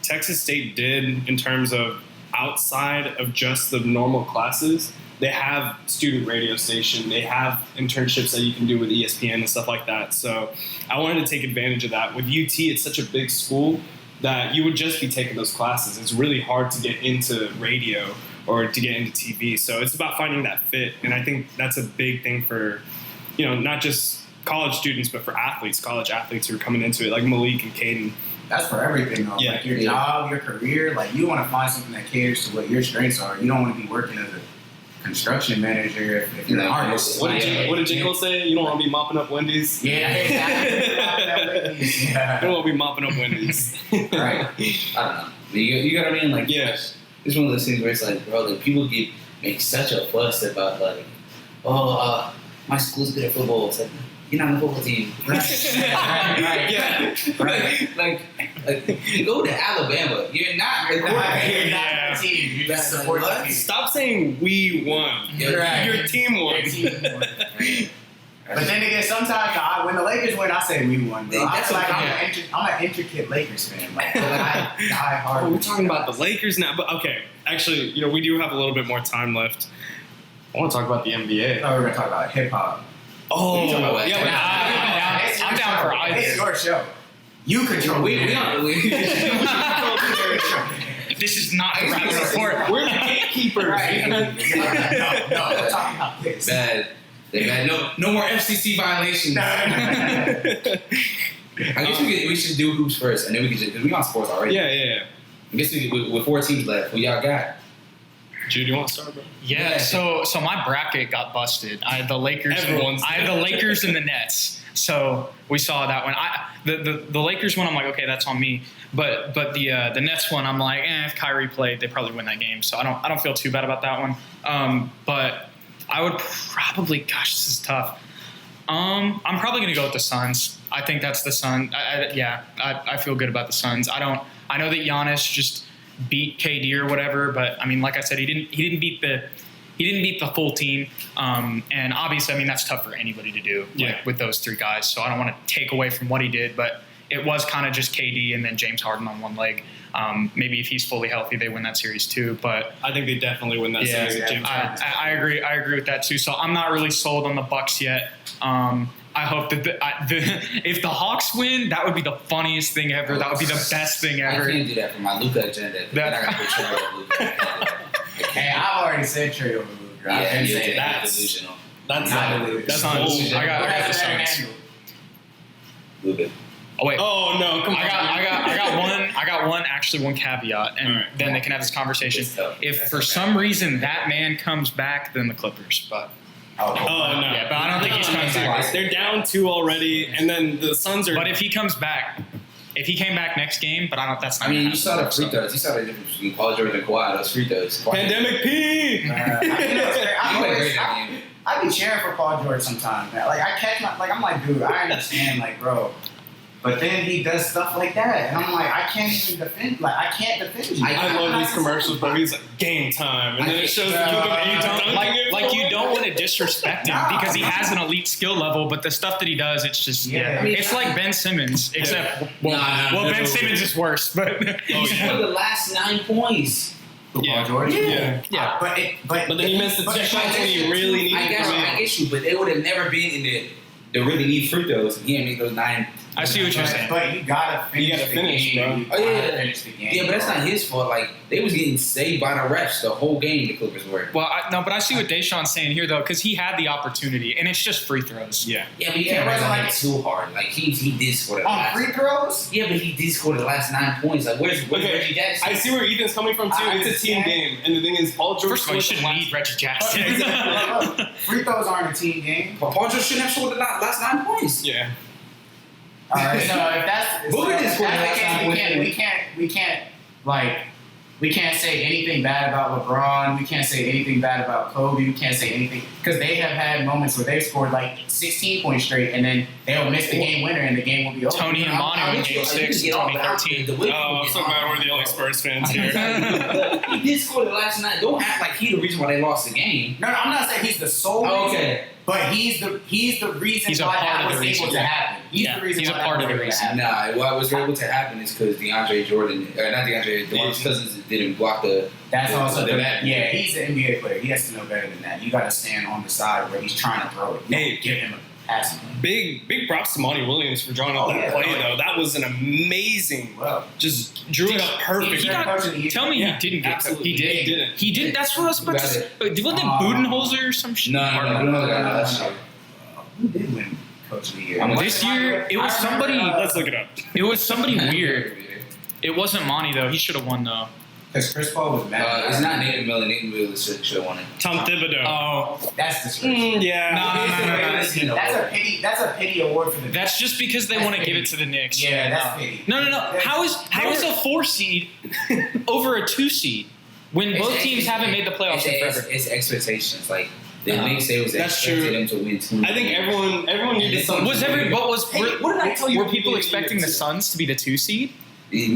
Texas State did in terms of outside of just the normal classes, they have student radio station, they have internships that you can do with ESPN and stuff like that. So I wanted to take advantage of that. With UT, it's such a big school that you would just be taking those classes. It's really hard to get into radio or to get into TV. So it's about finding that fit. And I think that's a big thing for, not just college students, but for athletes, college athletes who are coming into it, like Malik and Caden. That's for everything, though. Yeah. Like your job, your career, like you want to find something that caters to what your strengths are. You don't want to be working as a construction manager if you're an artist. What did J. Cole say? You don't want to be mopping up Wendy's? Yeah, exactly. You don't want to be mopping up Wendy's. Right. I don't know. You got what I mean? Like, yes. It's one of those things where it's like, bro, like, people make such a fuss about, like, my school's good at football. It's like, you're not on the football team. Right. Yeah. Right. Like, go to Alabama. You're not. You're not the team. You just support the team. Stop saying we won. Right. Your team won. Your team won. But then again, sometimes when the Lakers win, I say we won. Bro. I feel like I'm an intricate Lakers fan. Like, I die hard. We're talking about the Lakers now, but okay. Actually, we do have a little bit more time left. I want to talk about the NBA. Oh, we're gonna talk about hip hop. Oh, yeah, I'm down for either. It's your show. You control. We don't. This is not a rap report. We're the gatekeepers. Right. No, we're talking about this. Bad. No more FCC violations. I guess we should do hoops first, and then we can just, because we on sports already. Yeah. I guess with 4 teams left, who y'all got? Jude, you want to start, bro? Yeah. So my bracket got busted. I had the Lakers. I had the Lakers and the Nets. So we saw that one. The Lakers one, I'm like, okay, that's on me. But the Nets one, I'm like, if Kyrie played, they probably win that game. So I don't feel too bad about that one. But I would probably, gosh, this is tough. I'm probably gonna go with the Suns. I think that's the Suns. I feel good about the Suns. I know that Giannis just beat KD or whatever, but I mean, like I said, he didn't beat the full team. And obviously, I mean, that's tough for anybody to do with those 3 guys. So I don't want to take away from what he did, but it was kind of just KD and then James Harden on one leg. Maybe if he's fully healthy, they win that series too. But I think they definitely win that series. I agree with that too. So I'm not really sold on the Bucks yet. I hope that if the Hawks win, that would be the funniest thing ever. That would be the best thing ever. I can't do that for my Luka agenda. Then I got to put Trey over Luka. Hey, I've already said Trey over Luka. Yeah, I've you're that's delusional. That's Suns. I got the Suns. Luka. Oh wait. Oh no! Come on. I got one caveat, and right. then they can have this conversation. If for some reason that man comes back, then the Clippers. But Oh no! yeah, but I don't think he's coming back. They're down 2 already, and then the Suns are. But if he comes back, if he came back next game, but I don't. That's not. I mean, gonna you saw the free throws. You saw the difference between Paul George and Kawhi. Those free throws. Pandemic P. I be cheering for Paul George sometimes, man. Like I catch I'm like, dude, I understand, like, bro. But then he does stuff like that, and I'm like, I can't even defend. Like, I can't defend you. I love these commercials, but he's like game time, and then it shows you don't want to disrespect him because he has an elite skill level, but the stuff that he does, it's just it's like Ben Simmons, except Ben Simmons is worse. But He's for the last 9 points. Paul George. Yeah. But then he missed the 2 shots when he really needed to. I get you, but they would have never been in the really need free throws. He didn't make those 9. I see what you're saying. But you gotta finish the game. bro. Finish the game. Yeah, but that's not his fault. Like, they was getting saved by the refs the whole game. The Clippers were. Well, but I see what Deshaun's saying here though, because he had the opportunity, and it's just free throws. Yeah. Yeah, but you can't run like too hard. Like he did score the last. free throws. Yeah, but he did score the last 9 points. Like, where's Reggie Jackson? I see where Ethan's coming from too. It's a team game, and the thing is, Paul George. First of all, you shouldn't need Reggie Jackson. Look, free throws aren't a team game. But Paul George shouldn't have scored the last 9 points. Yeah. All right, so if that's Boogie didn't score the the last case, time. we can't say anything bad about LeBron. We can't say anything bad about Kobe. We can't say anything because they have had moments where they've scored like 16 points straight, and then they'll miss the game winner, and the game will be over. Tony and Monty in Game 6 in 2013. Oh, I'm so glad we're the only Spurs fans here. He did score the last 9. Don't act like he the reason why they lost the game. No, I'm not saying he's the sole reason. Okay. But he's the reason He's a why part that of was the able reason. to happen. He's the reason he's a why part that of the was able to reason. happen. Nah, what was able to happen is because DeAndre Jordan, or not DeAndre, DeMarcus Cousins didn't block the. That's also the yeah. He's an NBA player. He has to know better than that. You got to stand on the side where he's trying to throw it. You don't give him a passing lane. Big props to Monty Williams for drawing up that play though. That was an amazing. Well, Just drew it up perfect. Tell me Yeah, he didn't get absolutely. He did. He didn't. He didn't. That's what I was about to say. Wasn't it Budenholzer or some shit? No, that's shit. who did win Coach of the Year? This year, it was somebody. Let's look it up. It was somebody weird. It wasn't Monty though. He should have won though. Because Chris Paul was mad. It's not Nathan Miller. Nathan Miller should have won it. Tom Thibodeau. Oh, That's disgraceful. Yeah. That's a pity award for the. that's just because they want to give it to the Knicks. Yeah, that's pity. No. How is a 4 seed over a 2 seed when both teams haven't made the playoffs in forever? It's expectations. Like the Knicks, they was That's expecting true. them to win 2. I think everyone needed something. What did I tell you? Were people expecting the Suns to be the 2 seed?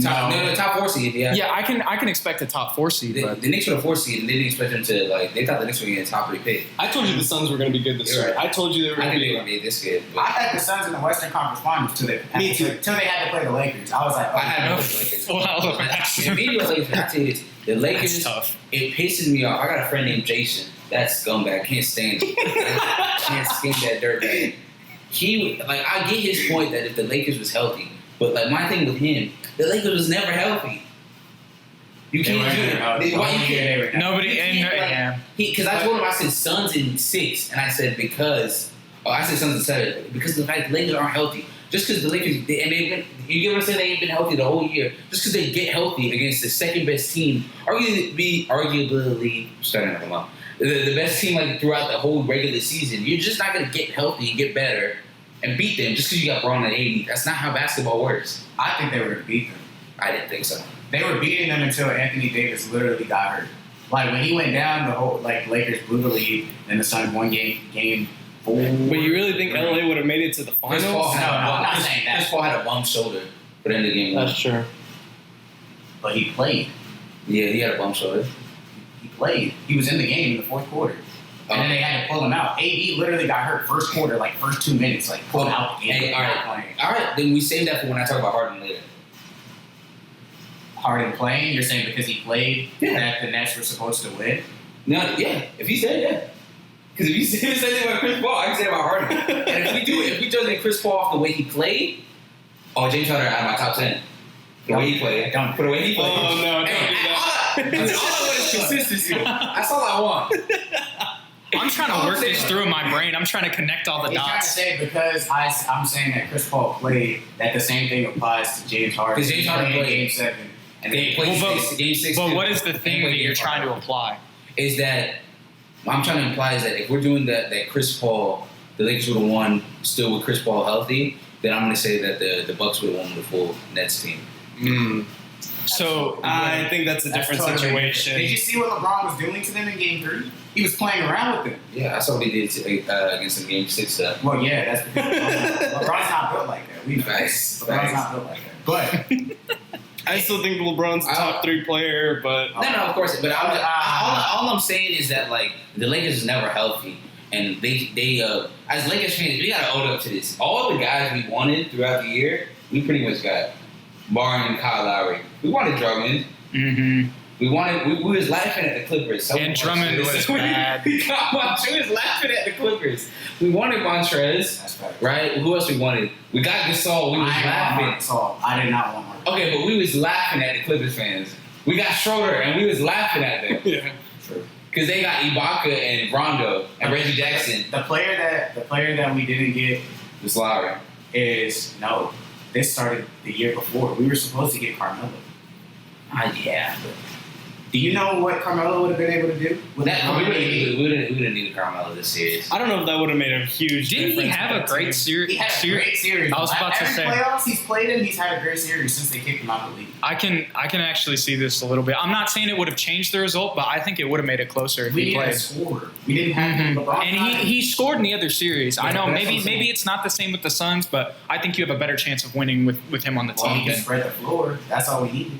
Top 4 seed. Yeah. Yeah, I can expect a top 4 seed. But The Knicks were the 4 seed, and they didn't expect them to like. They thought the Knicks were going to get top 3 pick. I told you the Suns were going to be good this You're year. right. I told you they were I going to think they be were going to be this good. I had the Suns in the Western Conference Finals till they had to play the Lakers. I was like, I had no Lakers. Wow. Immediately, I tell you this: the Lakers. That's tough. It pisses me off. I got a friend named Jason. That scumbag. Can't stand it. Can't stand that dirtbag. I get his point that if the Lakers was healthy, but like my thing with him, the Lakers was never healthy. You can't do it. Why you can't? Nobody. Because I told him, I said Suns in 6, and I said I said Suns in 7 because of the fact the Lakers aren't healthy. Just because the Lakers you get what I'm saying? They ain't been healthy the whole year. Just because they get healthy against the second best team, arguably starting to come up, the best team like throughout the whole regular season, you're just not gonna get healthy and get better and beat them just because you got Braun at 80. That's not how basketball works. I think they were going to beat them. I didn't think so. They were beating them until Anthony Davis literally got hurt. Like when he went down, the whole Lakers blew the lead, and the Suns won game 4. But you really think LA would have made it to the finals? No, I'm not saying that. Chris Paul had a bum shoulder for the end of the game. That's true. But he played. Yeah, he had a bum shoulder. He played. He was in the game in the fourth quarter. And then they had to pull him out. AD literally got hurt first quarter, like first 2 minutes, like pulled out. Hey, all right. Then we save that for when I talk about Harden later. Harden playing? You're saying because he played that the Nets were supposed to win? No, yeah. If he's there, yeah. Because if you say the same thing about Chris Paul, I can say it about Harden. And if we judge Chris Paul off the way he played, James Harden out of my top 10. The way he played. For the way he played. Oh, no, don't do that. All I want is consistency. That's all I want. I'm trying to work this through in my brain. I'm trying to connect all the He's trying to dots. say because I'm saying that Chris Paul played, that the same thing applies to James Harden. Because James Harden played Game 7. And then he played Game 6. But what is the thing that you're trying to apply? Is that what I'm trying to imply is that if we're doing that Chris Paul, the Lakers would have won still with Chris Paul healthy, then I'm going to say that the Bucks would have won with the full Nets team. So I think that's a different situation. Did you see what LeBron was doing to them in Game 3? He was playing around with them. Yeah, I saw what he did against them Game 6. Well, yeah, that's because LeBron's not built like that. LeBron's not built like that. But I still think LeBron's the top 3 player, but no, of course. But all I'm saying is that like the Lakers is never healthy, and they as Lakers fans we gotta own up to this. All the guys we wanted throughout the year, we pretty much got. Barring Kyle Lowry, we wanted Drummond. Mm-hmm. We was laughing at the Clippers. And Drummond was bad. We was laughing at the Clippers. We wanted Montrez, right? Who else we wanted? We got Gasol. We was laughing. I did not want Marc. Okay, but we was laughing at the Clippers fans. We got Schroeder, and we was laughing at them. yeah. Because they got Ibaka and Rondo and Reggie Jackson. The player that we didn't get was Lowry. This started the year before. We were supposed to get Carmelo. Yeah. Do you know what Carmelo would have been able to do? We didn't need Carmelo this series. I don't know if that would have made a huge Didn't difference. he have a great series? He had a great series. I was about to say. Every playoffs he's played in, he's had a great series since they kicked him out of the league. I can actually see this a little bit. I'm not saying it would have changed the result, but I think it would have made it closer if We he needed played. a scorer. We didn't have LeBron. And he scored in the other series. I know that's maybe what I'm saying. it's not the same with the Suns, but I think you have a better chance of winning with him on the Well, he team. can spread the floor. That's all we needed.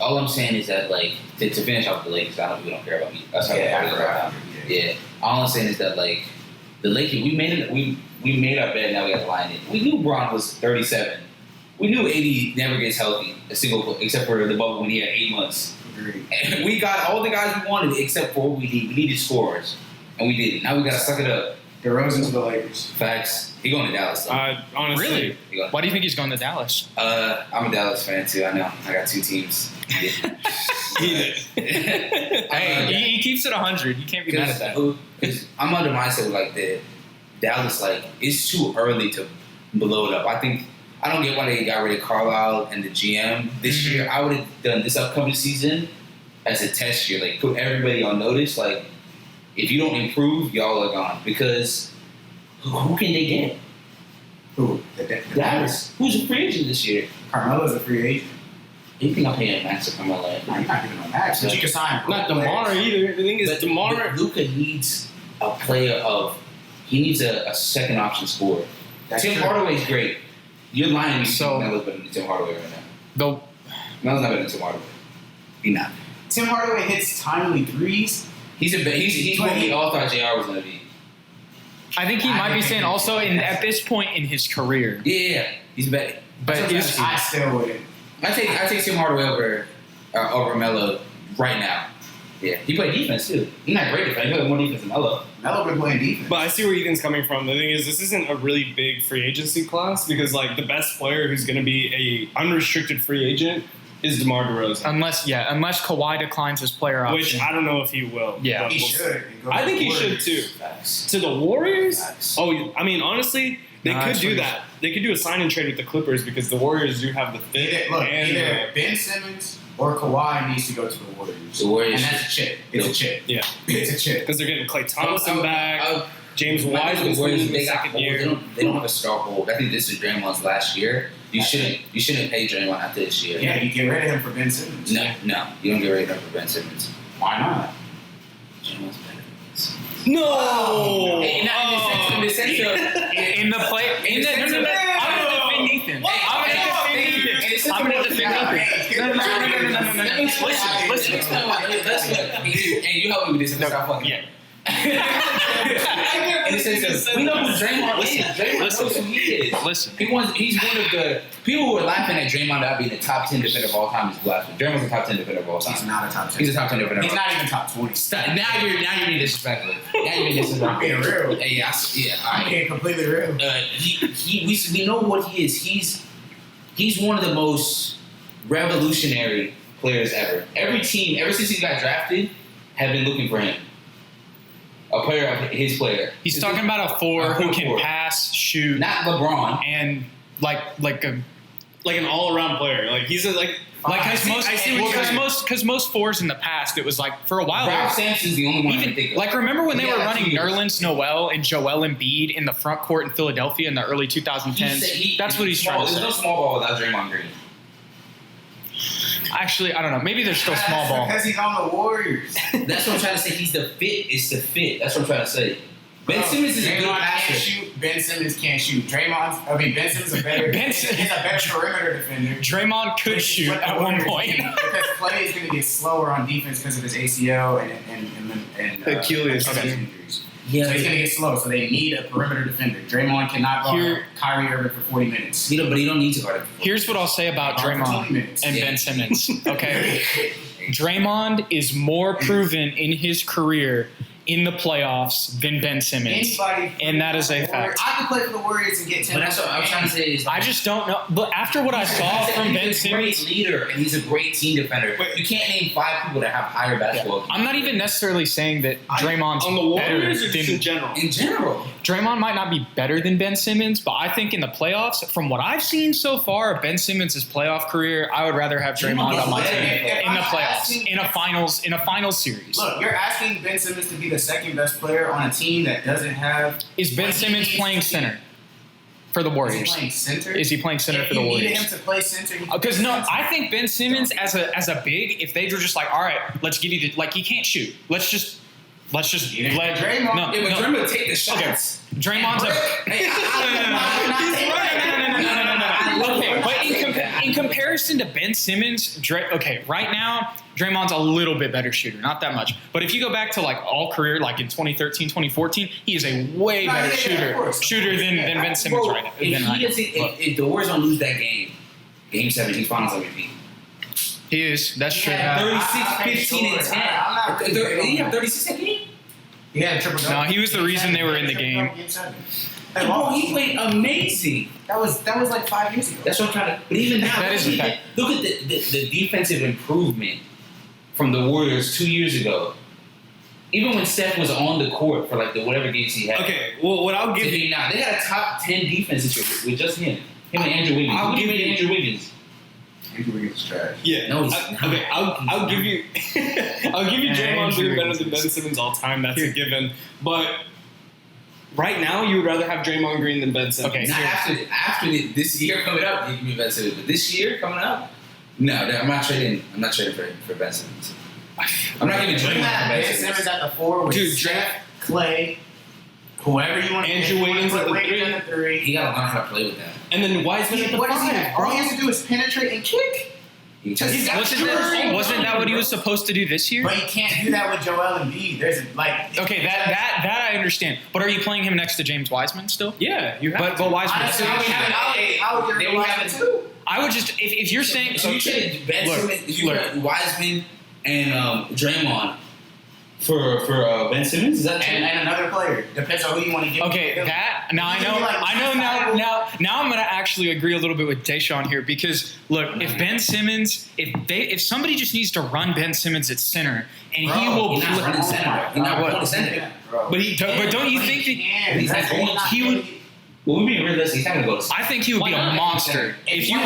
All I'm saying is that, like, to finish off the Lakers, I know people don't care about me. That's how Yeah. All I'm saying is that, like, the Lakers, we made our bed, now we got to line it. We knew Bron was 37. We knew AD never gets healthy, except for the bubble when he had 8 months. Agreed. And we got all the guys we wanted except for what we need. We needed scorers, and we didn't. Now we got to suck it up. DeRozan to the Lakers. Facts. He going to Dallas, though. Honestly. Really? Why do you think he's going to Dallas? I'm a Dallas fan, too. I know. I got 2 teams. Hey, he keeps it 100. You can't be mad at that. Because I'm under mindset like that. Dallas, like, it's too early to blow it up. I don't get why they got rid of Carlisle and the GM this year. I would have done this upcoming season as a test year. Like, put everybody on notice. Like, if you don't improve, y'all are gone. Because who can they get? Who? Dallas. Who's a free agent this year? Carmelo's a free agent. You think I'm paying max to Carmelo? No, you're not giving him max, but you can sign. Not DeMar either. The thing is, DeMar. Luka needs a player he needs a second option scorer. Tim Hardaway's great. You're lying to me. So- Melo's better than Tim Hardaway right now. Melo's not better than Tim Hardaway. He's not. Tim Hardaway hits timely threes. He's what we all thought JR was going to be. I think he might be saying also at this point in his career. Yeah. He's better. But I still wouldn't. I take Tim Hardaway over Melo right now. Yeah, he played defense too. He's not great defense. He played more defense than Melo. Melo been playing defense. But I see where Ethan's coming from. The thing is, this isn't a really big free agency class because, like, the best player who's going to be a unrestricted free agent is DeMar DeRozan. Unless Kawhi declines his player option. Which I don't know if he will. Yeah. He should. I think he should too. Facts. To the Warriors? Facts. Oh, I mean, honestly, they could do that. They could do a sign and trade with the Clippers because the Warriors do have the fit. Either Ben Simmons or Kawhi needs to go to the Warriors. The Warriors. And that's a chip. It's a chip. Yeah. It's a chip. Because they're getting Klay Thompson back. James Wiseman's in the second year. They don't have a star hold. I think this is Draymond's last year. You shouldn't pay Draymond after this year. Yeah, you get rid of him for Ben Simmons. No, you don't get rid of him for Ben Simmons. Why not? Draymond's better than Ben Simmons. No! In the sense of in the play. No. I'm gonna defend Ethan. I'm gonna defend Ethan. No. Listen. And you help me with this. Stop fucking. Yeah. In the sense of, we know who Draymond is. Draymond knows who he is. Listen. He's one of the people who were laughing at Draymond not being the top 10 defender of all time is blasphemy. Draymond's a top 10 defender of all time. He's not a top 10. He's a top 10 defender. He's not even top 20. Stop. Now you're being disrespectful. I'm being real. Hey, all I'm right. being completely real. We know what he is. He's one of the most revolutionary players ever. Every team, ever since he got drafted, have been looking for him. A player of his player. He's talking about a four who can pass, shoot, not LeBron, and like an all-around player. Like he's because most fours in the past it was like for a while. Ralph Sampson's the only one I can think of. Like remember when they were running Nerlens Noel and Joel Embiid in the front court in Philadelphia in the early 2010s? That's what he's trying to say. There's no small ball without Draymond Green. Actually, I don't know. Maybe there's still small ball. Because he's on the Warriors. That's what I'm trying to say. He's the fit. It's the fit. That's what I'm trying to say. Ben Simmons is a good passer. Can't shoot. Ben Simmons can't shoot. Ben Simmons is a better. He's a better perimeter defender. Draymond could shoot at one point. Because Clay is going to get slower on defense because of his ACL and Achilles injuries. Yeah, so he's going to get slow. So they need a perimeter defender. Draymond cannot guard Kyrie Irving for 40 minutes. But he don't need to guard him. Here's what I'll say about Draymond and Ben Simmons. Okay, Draymond is more proven in his career in the playoffs than Ben Simmons. And that is a fact. I could play for the Warriors and get 10. But that's what I'm trying to say. Is I just don't know. But after what I saw from Ben Simmons, he's a great leader and he's a great team defender. But you can't name 5 people that have higher basketball. I'm not even necessarily saying that Draymond's on the Warriors better or just in general. In general, Draymond might not be better than Ben Simmons, but I think in the playoffs, from what I've seen so far of Ben Simmons' playoff career, I would rather have Draymond on my team in the playoffs, in a finals series. Look, you're asking Ben Simmons to be the second best player on a team that doesn't have. Is Ben Simmons playing center for the Warriors? Is he playing center? Is he playing center for the Warriors? You needed him to play center. Because I think Ben Simmons as a big, if they were just like, all right, let's give you he can't shoot. Let's just let Draymond. No, Draymond take the shots. Okay. Draymond's Okay, but in comparison to Ben Simmons, right now, Draymond's a little bit better shooter, not that much. But if you go back to all career, like in 2013, 2014, he is a way better shooter than Ben Simmons right now. If the Warriors don't lose that game 7, he's finals MVP. He is. That's true. 36, 15, and 10. Did he have 36 that game? He had a triple. No, he was the reason they were in the game. Bro, he played amazing. That was like 5 years ago. That's what I'm trying to. But even now, that is a fact. Look at the defensive improvement from the Warriors 2 years ago. Even when Steph was on the court for the whatever games he had. Okay, well, what I'll give you now, they had a top 10 defense this year with just him and Andrew Wiggins. I'll give you Andrew Wiggins. Andrew Wiggins is trash. Yeah, no, okay. I'll give you Draymond being better than Ben Simmons all time. That's a given. But right now, you would rather have Draymond Green than Ben Simmons. Okay, not after this year coming up, you can be Ben Simmons. But this year coming up, no, I'm not trading. I'm not trading for Ben Simmons. I'm not giving Draymond Ben Simmons at the 4 with Steph, Clay, whoever you want. Andrew Wiggins at the 3. He got to learn how to play with that. And then Wiseman at the 5. All he has to do is penetrate and kick. Wasn't that what he was supposed to do this year? But he can't do that with Joel Embiid. Okay, that I understand. But are you playing him next to James Wiseman still? Yeah, you have. But Wiseman. Honestly, I would have too. I would just if you're saying so you traded Ben Simmons, you put Wiseman and Draymond for Ben Simmons. Is that and another player? Depends on who you want to give. Okay, that now I know. Now I'm gonna actually agree a little bit with Deshaun here because look, if Ben Simmons, if somebody just needs to run Ben Simmons at center and he will he's not running center. He's not running center. But don't you think that he would? Well, we're being realistic. He's not gonna go to. I think he would be a monster if you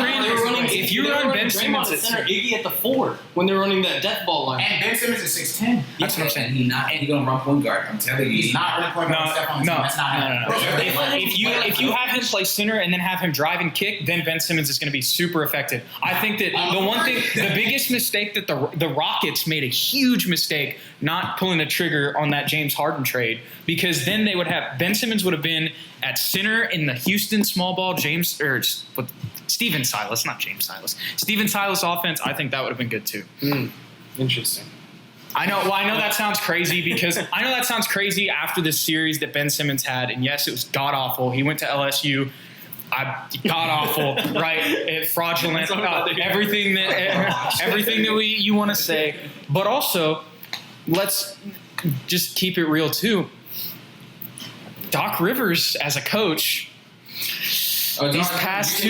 run Ben Simmons at center. Iggy at the 4 when they're running that death ball line. And Ben Simmons is 6'10". That's what I'm saying. He's gonna run point guard. I'm telling you, he's not running point guard. That's not happening. If you have him play center and then have him drive and kick, then Ben Simmons is going to be super effective. I think that the biggest mistake that the Rockets made a huge mistake not pulling the trigger on that James Harden trade because then they would have Ben Simmons would have been at center in the Houston small ball Steven Silas, not James Silas. Steven Silas offense, I think that would have been good too. Interesting. I know. Well, I know that sounds crazy because I know that sounds crazy after the series that Ben Simmons had, and yes, it was god awful. He went to LSU. God awful, right? Fraudulent, everything that you want to say. But also, let's just keep it real too. Doc Rivers as a coach. These past 2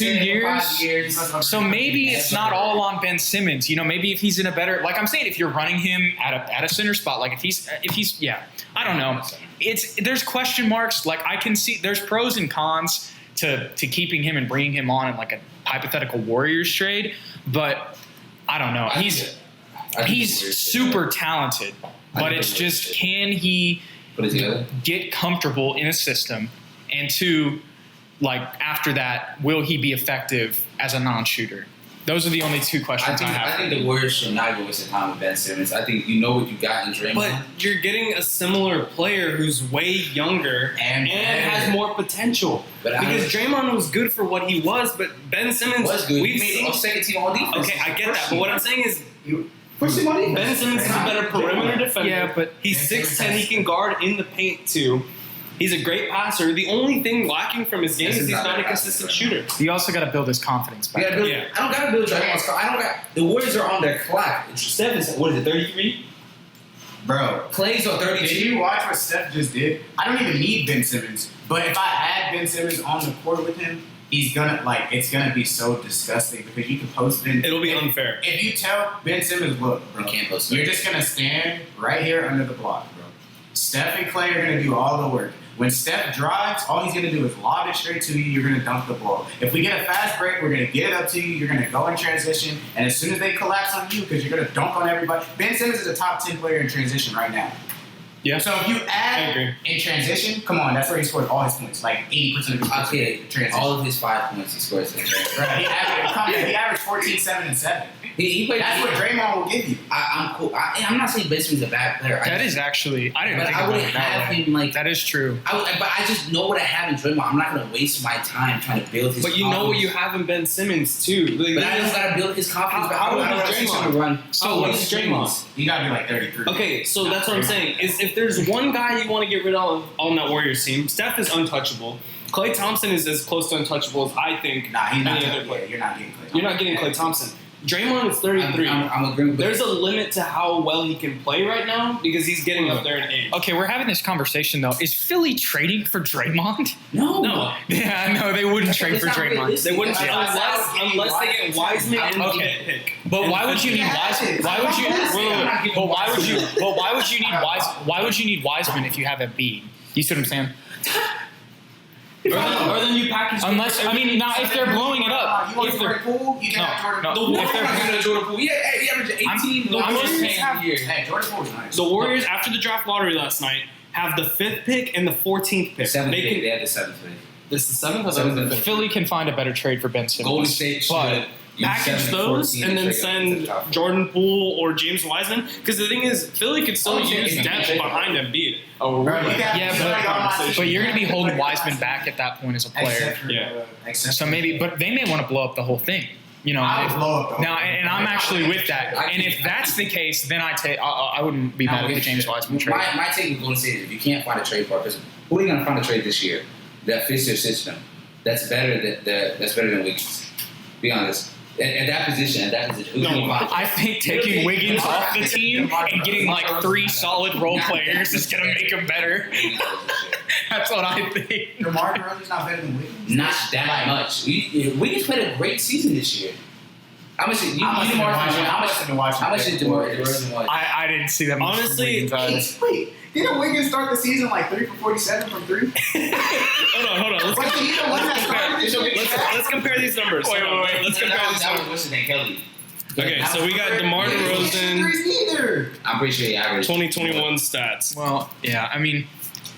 years. So maybe it's not all on Ben Simmons. Maybe if he's in a better, like I'm saying, if you're running him at a center spot, like if he's yeah, I don't know. There's question marks. Like I can see there's pros and cons to keeping him and bringing him on in like a hypothetical Warriors trade, but I don't know. He's super talented, but it's just can he get comfortable in a system? And 2, like after that, will he be effective as a non-shooter? Those are the only 2 questions I have. I think the Warriors should not go waste time with Ben Simmons. I think you know what you got in Draymond. But you're getting a similar player who's way younger and has more potential. Because Draymond was good for what he was, but Ben Simmons was good. We've made a second team all defense. Okay, I get that. But what I'm saying is, Ben Simmons is a better perimeter defender. Yeah, but he's 6'10". He can guard in the paint too. He's a great passer. The only thing lacking from his game is he's not a consistent shooter. You also got to build his confidence back. I don't got to build Draymond's. The Warriors are on their clock. Steph is, 33? Bro. Clay's on 32. Did you watch what Steph just did? I don't even need Ben Simmons. But if I had Ben Simmons on the court with him, it's gonna be so disgusting because you can post Ben. It'll be unfair. If you tell Ben Simmons, look, bro, you're just gonna stand right here under the block, bro. Steph and Clay are gonna do all the work. When Steph drives, all he's going to do is lob it straight to you. You're going to dunk the ball. If we get a fast break, we're going to get it up to you. You're going to go in transition. And as soon as they collapse on you, because you're going to dunk on everybody. Ben Simmons is a top 10 player in transition right now. Yeah. So if you add in transition, come on, that's where he scored all his points. Like 80% of his transition. All of his 5 points he scores in transition. Right. He averaged 14, 7, and 7. He played. That's what Draymond will give you. I'm cool. I'm not saying Ben Simmons is a bad player. That is actually. I didn't think I about wouldn't it that have way. him like. That is true. But I just know what I have in Draymond. I'm not going to waste my time trying to build his. But you confidence. know what you have in Ben Simmons too. But I just got to build his confidence. How old is Draymond? So what is Draymond? You got to be like 33. Okay, so that's what I'm saying. Is if there's one guy you want to get rid of on that Warriors team, Steph is untouchable. Klay Thompson is as close to untouchable as I think. Nah, he's not. Any other player. You're not getting Klay. You're not getting Klay Thompson. Draymond is 33. I'm agreeing with There's a limit to how well he can play right now because he's getting up there in age. Okay, we're having this conversation though. Is Philly trading for Draymond? No. Yeah, no, they wouldn't trade for Draymond. They wouldn't unless they get Wiseman and a pick. But why would you need Wiseman? Why would you? But why would you? But why would you need Wiseman? Why would you need Wiseman if you have a B? You see what I'm saying? Or then you package. Unless now if they're blowing it up, You want Jordan Poole? You can have Jordan Poole. If they're Jordan Poole, he averaged 18. The Warriors have year. Hey, Jordan Poole's nice. The Warriors, after the draft lottery last night, have the 5th pick and the 14th pick. They had the 7th pick. This is the 7th or 7th? Philly can find a better trade for Ben Simmons. Golden State should package those and then send Jordan Poole or James Wiseman. Because the thing is, Philly could still use depth behind Embiid. But you're going to be holding Wiseman back at that point as a player. So maybe, but they may want to blow up the whole thing. And I'm actually with that. And if that's the case, then I wouldn't be mad with the James Wiseman trade. My take with Golden State is if you can't find a trade partner, who are you going to find a trade this year that fits your system? That's better than Wiggins. Be honest. At that position, who can you find? I think taking Wiggins off the team and getting like 3 solid role players is going to make him better. That's what I think. DeMar DeRozan's not better than Wiggins? Not that much. Wiggins played a great season this year. How much did DeMar DeRozan watch? I didn't see that much. Honestly, wait. Didn't Wiggins start the season like 3 for 47 from 3? Hold on. Let's compare these numbers. Wait. Let's compare these numbers. What's his name, Kelly? Okay, so we got DeMar DeRozan. I'm pretty sure he averaged 2021 stats. Well, yeah, I mean,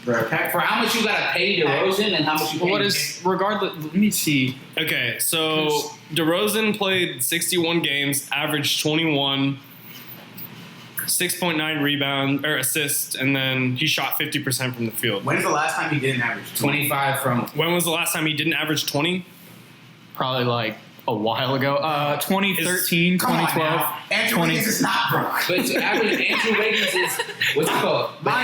for how much you gotta pay DeRozan and how much you pay. What is regardless? Let me see. Okay, so DeRozan played 61 games, averaged 21. 6.9 rebound or assist, and then he shot 50% from the field. When's the last time he didn't average 25 from? When was the last time he didn't average 20? Probably like a while ago. 2013, Come on 2012. now. Andrew Wiggins is not broke. But Andrew Wiggins is what's it called? But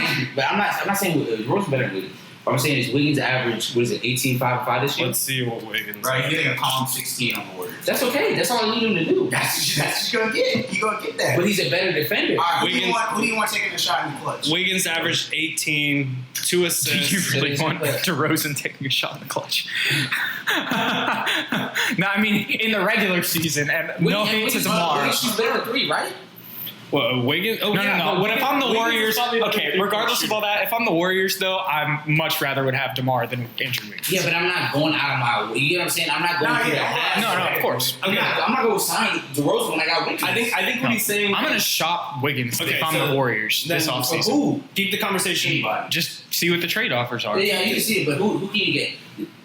I'm not saying Rose better than Wiggins. What I'm saying is Wiggins average, what is it, 18.5 this year? Let's see what Wiggins. Right, he's getting a column 16 on the Warriors. That's okay. That's all I need him to do. That's what you're gonna get. You're gonna get that. But he's a better defender. All right, who Wiggins- do you want taking a shot in the clutch? Wiggins averaged 18, 2 Do assists. you really want DeRozan taking a shot in the clutch? No, I mean in the regular season, and no hate to DeMar. Wiggins shoots better than 3, right? Well, Wiggins. Oh, No, yeah, no. but What if I'm the Wiggins is Warriors? probably the Okay, better regardless of shooter. all that, if I'm the Warriors, though, I much rather would have DeMar than Andrew Wiggins. Yeah, but I'm not going out of my way. You get what I'm saying? I'm not going through the half. No, of course. I'm not going to sign DeRozan when I got Wiggins. I think what he's saying. I'm going to shop Wiggins Okay, if I'm so the Warriors this then- offseason. Who? keep the conversation. Just see what the trade offers are. Yeah, you can see it, but who can you get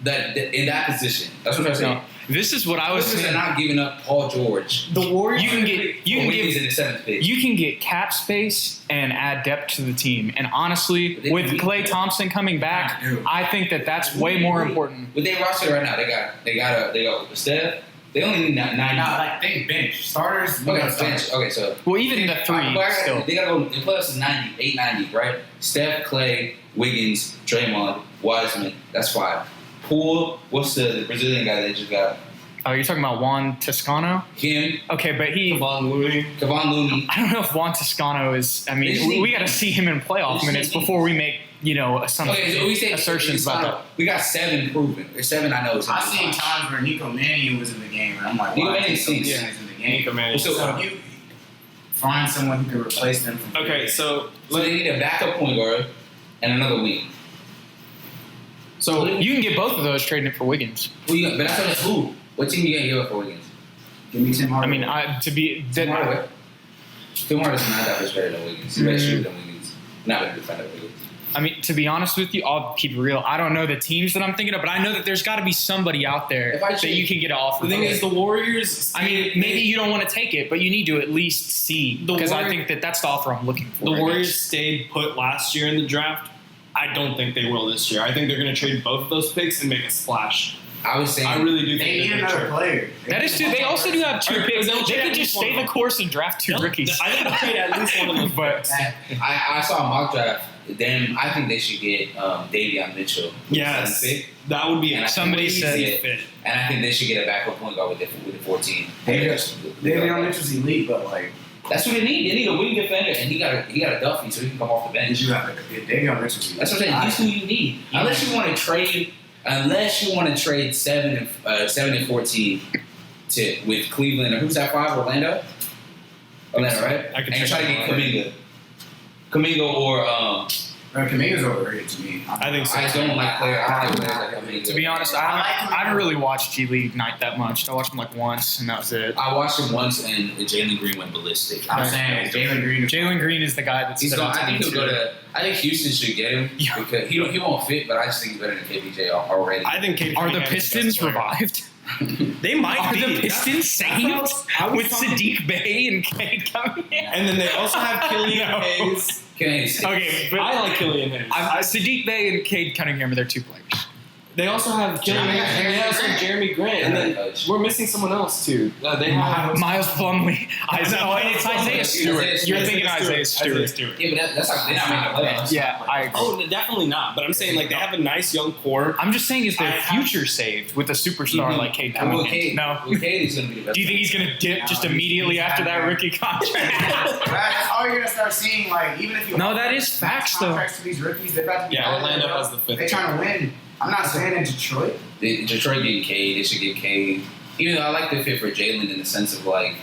that in that position? That's what I'm saying. No, this is what I was They're saying. not giving up Paul George. The Warriors. You can Wiggins get in the 7th pick. you can get cap space and add depth to the team. And honestly, with Klay Thompson coming back, I think that's way more important. With their roster right now, they got Steph. They only need 9. No, like they bench starters. Okay, bench. Okay, so Well, even the three still. they gotta go. The playoffs is 890, right? Steph, Clay, Wiggins, Draymond, Wiseman. That's 5. Poole. What's the Brazilian guy they just got? Oh, you're talking about Juan Toscano? Him. Okay, but Kevon Looney. Kevon Looney. I don't know if Juan Toscano is. I mean, we got to see him in playoff minutes before we make some Okay, so we say assertions about that. We got 7 proven. Or 7 I know is. I've seen times where Nico Mannion was in the game, and I'm like, Nico why Mannion is Nico stinks. Mannion in the game? Nico Mannion. So you find someone who can replace them. From Okay, so So they need a backup point guard and another wing. so You can get both of those trading it for Wiggins. Who you got? But that's who. What team you gonna give up for Wiggins? give me Tim I Hardaway. mean, Tim Hardaway. Tim Hardaway's not that much better than Wiggins. He's better shooter than Wiggins. Not better defender than Wiggins. I mean, to be honest with you, I'll keep it real. I don't know the teams that I'm thinking of, but I know that there's got to be somebody out there If I that you can get off. the thing is, the Warriors. I mean, maybe you don't want to take it, but you need to at least see The because I Warriors- think that's the offer I'm looking for. The right Warriors stayed put last year in the draft. I don't think they will this year. I think they're going to trade both of those picks and make a splash. I was saying. I really do They think need they're going to another trade. player. now. That is true. They also do have 2 Or- picks. they'll They trade could at just least stay one the of them. course and draft 2 rookies. I think they'll trade at least one of them. But I saw a mock draft. Then I think they should get Davion Mitchell. Yes, Pick. that would be And a somebody crazy said- fit. And I think they should get a backup point guard with the 14. Davion Mitchell's elite, but like, That's what they need. They need a wing defender, and he got a Duffy, so he can come off the bench. did you have Davion Mitchell's elite? That's what I'm saying. He's who you need. Unless you want to trade 7 and 14 with Cleveland or who's that 5? Orlando, right? I could and check try to that get out. Kuminga or Kaminga's overrated to me. I think so. I don't like players. I don't like players like Kuminga. to be honest, I haven't really watched G League Ignite that much. I watched him like once, and that was it. I watched him once, and Jalen Green went ballistic. I'm saying Jalen Green. Jalen Green is the guy that's He's stood going, out I to me think he'll too. go to. I think Houston should get him Yeah. because he won't fit, but I just think he's better than KBJ already. I think KP Are the is best Pistons player. revived? They might Are be. the Pistons saved I was with talking- Sadiq Bey and Cade coming in? And then they also have Killian No. Hayes. Okay, but I like Killian Hayes. Sadiq Bey and Cade Cunningham are their 2 players. They also have Killian Yeah, Hayes, and they also have Jeremy Grant, and then Coach. we're missing someone else too. They have Miles Plumlee. It's Isaiah Stewart. You're thinking Isaiah Stewart. Yeah, but that's like they're not making the playoffs. Yeah, I agree. Oh, definitely not. But I'm saying like they have a nice young core. I'm just saying, is their I have- future saved with a superstar like Cade And Will Cunningham? Cade, No. Will Cade is going to be the best. Do you think he's going to dip just No, immediately he's after not that there. rookie contract? Right, that's all you're gonna start seeing. Like, even if you No, that is facts, though. contracts to these rookies, they're about to be Yeah, Orlando has the 5th. They're trying to win. I'm not saying in Detroit. Detroit getting Cade, they should get Cade. Even though I like the fit for Jalen in the sense of like,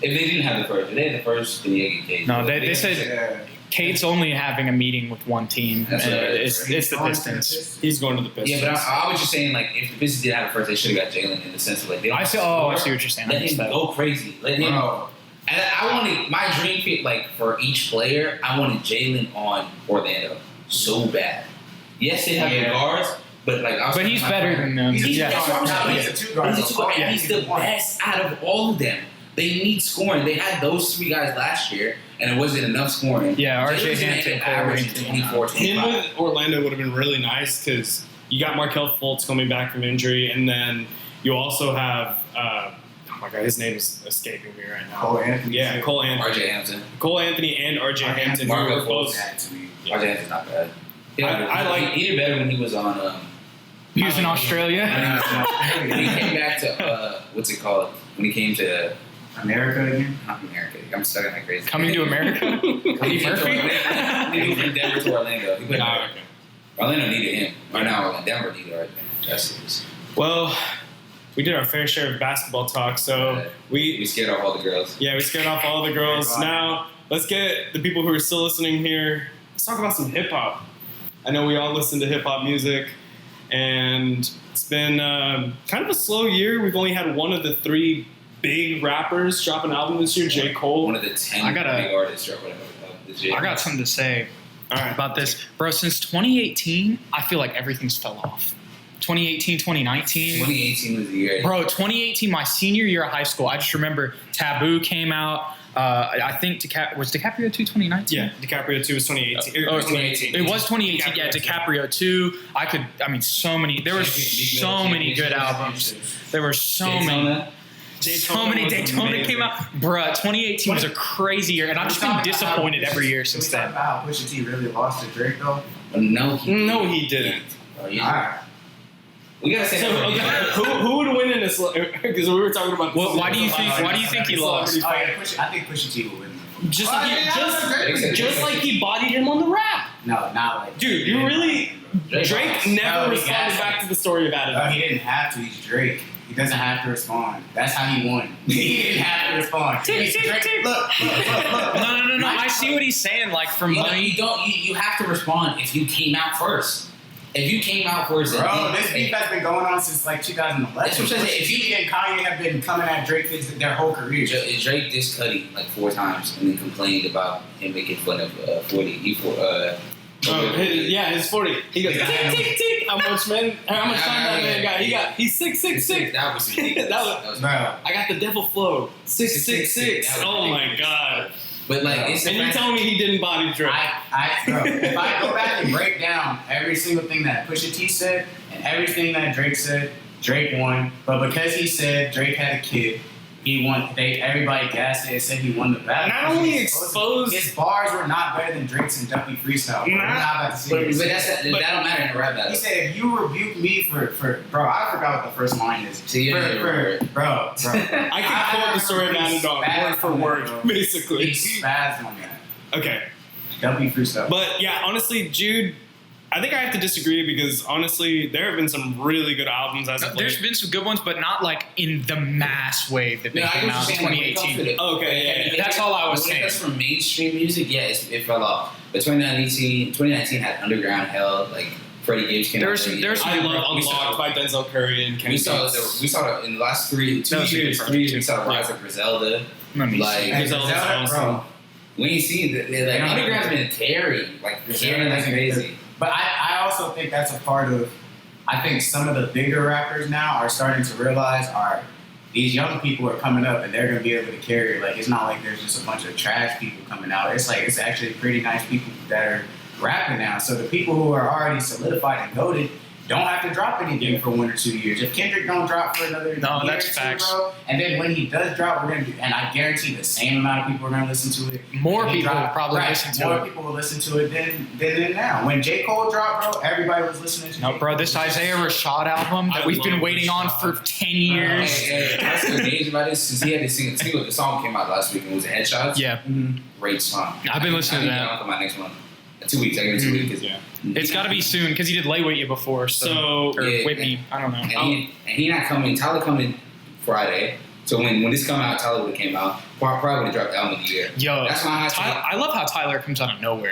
if they didn't have the first, if they had the first, then you get Cade. No, they said Yeah. Cade's only having a meeting with one team. That's and right. it's the Pistons. He's going to the Pistons. Yeah, but I was just saying like, if the Pistons didn't have the first, they should have got Jalen in the sense of like, they don't I see. Oh, I see what you're saying. I Let missed him that. go crazy. Let him. Bro, And I wanted my dream fit like for each player. I wanted Jalen on Orlando so bad. Yes, they have the guards, but like, I was But he's better than them. He's Yeah. That's what I'm saying. He's a 2 guard. He's a 2 guard, Yeah, and he's the one. best out of all of them. They need scoring. They had those 3 guys last year, and it wasn't enough scoring. Yeah, RJ Jalen's gonna Hampton, end up Cole averaging Hampton. 24, Him 25. with Orlando would have been really nice because you got Markelle Fultz coming back from injury, and then you also have my god, his name is escaping me right now. Cole Anthony. Yeah, Cole Anthony. RJ Hampton. Cole Anthony and RJ Hampton. Marco who were both. RJ Hampton's not bad. I like. He did better when he was on. He was in Australia. When he came back to what's it called? When he came to America again? not America. I'm stuck in that crazy. Coming to America. Eddie Murphy? He moved from Denver to Orlando. He played Oh, Denver. okay. Orlando needed him. Right now, Denver needed RJ. That's it. Well, we did our fair share of basketball talk, so We scared off all the girls. we scared off all the girls. Now let's get the people who are still listening here. Let's talk about some hip hop. I know we all listen to hip hop music, and it's been kind of a slow year. We've only had one of the 3 big rappers drop an album this year, J. Cole. One of the 10 I gotta- big artists or whatever. I got something to say All right. about this. Bro, since 2018, I feel like everything's fell off. 2018, 2019. 2018 was the year. Bro, 2018, my senior year of high school, I just remember Taboo came out. I think was DiCaprio 2 2019? Yeah, DiCaprio 2 was 2018. Oh, 2018. It was 2018. Yeah, DiCaprio 2. So many. There were so many good albums. There were so many. So many. Daytona came out. Bruh, 2018 was a crazy year, and I've just been disappointed every year since Can we then. talk about how Pusha T really lost to Drake, though? No, he didn't. Oh, All yeah. right. We gotta say So, that. who would win in this? Because we were talking about. Well, why do you think he lost? Oh, yeah, I think Pusha T will win. Just Oh, like yeah, just like he bodied him on the rap. No, not like. Dude, you really. Drake never No, he responded has back to. to the story about it. No, he didn't have to. He's Drake. He doesn't have to respond. That's how he won. He didn't have to respond. Tick, He's tick, Drake. tick. Look. No. I see what he's saying. Like from money. You have to respond if you came out first. If you came out first, Bro, this beef has been going on since like 2011. That's what I'm saying. If he and Kanye have been coming at Drake their whole career. Drake dissed Cudi like 4 times and then complained about him making fun of 40. His 40. He goes tick tick tick. How much time that man got? He's 666. That was ridiculous. That was Bro. I got the devil flow. 666. Oh my god. But like, Bro. it's And you're telling me he didn't body Drake? Bro, if I go back and break down every single thing that Pusha T said and everything that Drake said, Drake won. But because he said Drake had a kid, he won. Everybody gassed it and said he won the battle. Not only exposed. His bars were not better than Drake's and Duppy freestyle. We're not about to see but this. that don't matter in a rap battle. He said, if you rebuke me for bro, I forgot what the first line is. So you Bro. I can quote the story of Underdog word for word, He basically. spazzed on that. Okay. Duppy freestyle. But yeah, honestly, Jude, I think I have to disagree because honestly, there have been some really good albums as of There's late. been some good ones, but not like in the mass wave that they No, I came get out what in you're saying. 2018. Okay, yeah. That's all I was When it comes saying. from mainstream music, yeah, it fell off. But 2019 had Underground Hell, like Freddie Gage came There's out. some- there's some- I love We saw- Unlocked by Denzel Curry and Kenny We saw Beats. in the last 2 That was a years, good 3 years, we project, saw the yeah. rise of Griselda. Let me Like, see. Griselda's awesome. bro. We ain't seen that. Like, Underground's been tearing, like crazy. But I also think that's a part of. I think some of the bigger rappers now are starting to realize these young people are coming up and they're gonna be able to carry. Like it's not like there's just a bunch of trash people coming out. It's like it's actually pretty nice people that are rapping now. So the people who are already solidified and goated don't have to drop anything for 1 or 2 years. If Kendrick don't drop for another No, year that's or two, facts. bro, and then when he does drop, we're gonna do, and I guarantee the same amount of people are gonna listen to it. More When he people will dropped- probably right, listen to more it. people will listen to it than now. When J. Cole dropped, bro, everybody was listening to No, J. bro, Cole. this Isaiah Rashad album that I we've been love waiting on Rashad. for 10 years. Hey, that's the Gage about this. Since he had to sing the song came out last week and it was a Headshots. Yeah, Great song. I've been listening to I think that. that'll come out next month. 2 weeks. I give it 2 weeks. Yeah. It's got to be soon because he did Lay With You before. So, or yeah, Whitney, I don't know. And he not coming. Tyler coming Friday. So when this come out, Tyler would have came out. Probably would have dropped the album of the year. Yo, That's why I love how Tyler comes out of nowhere.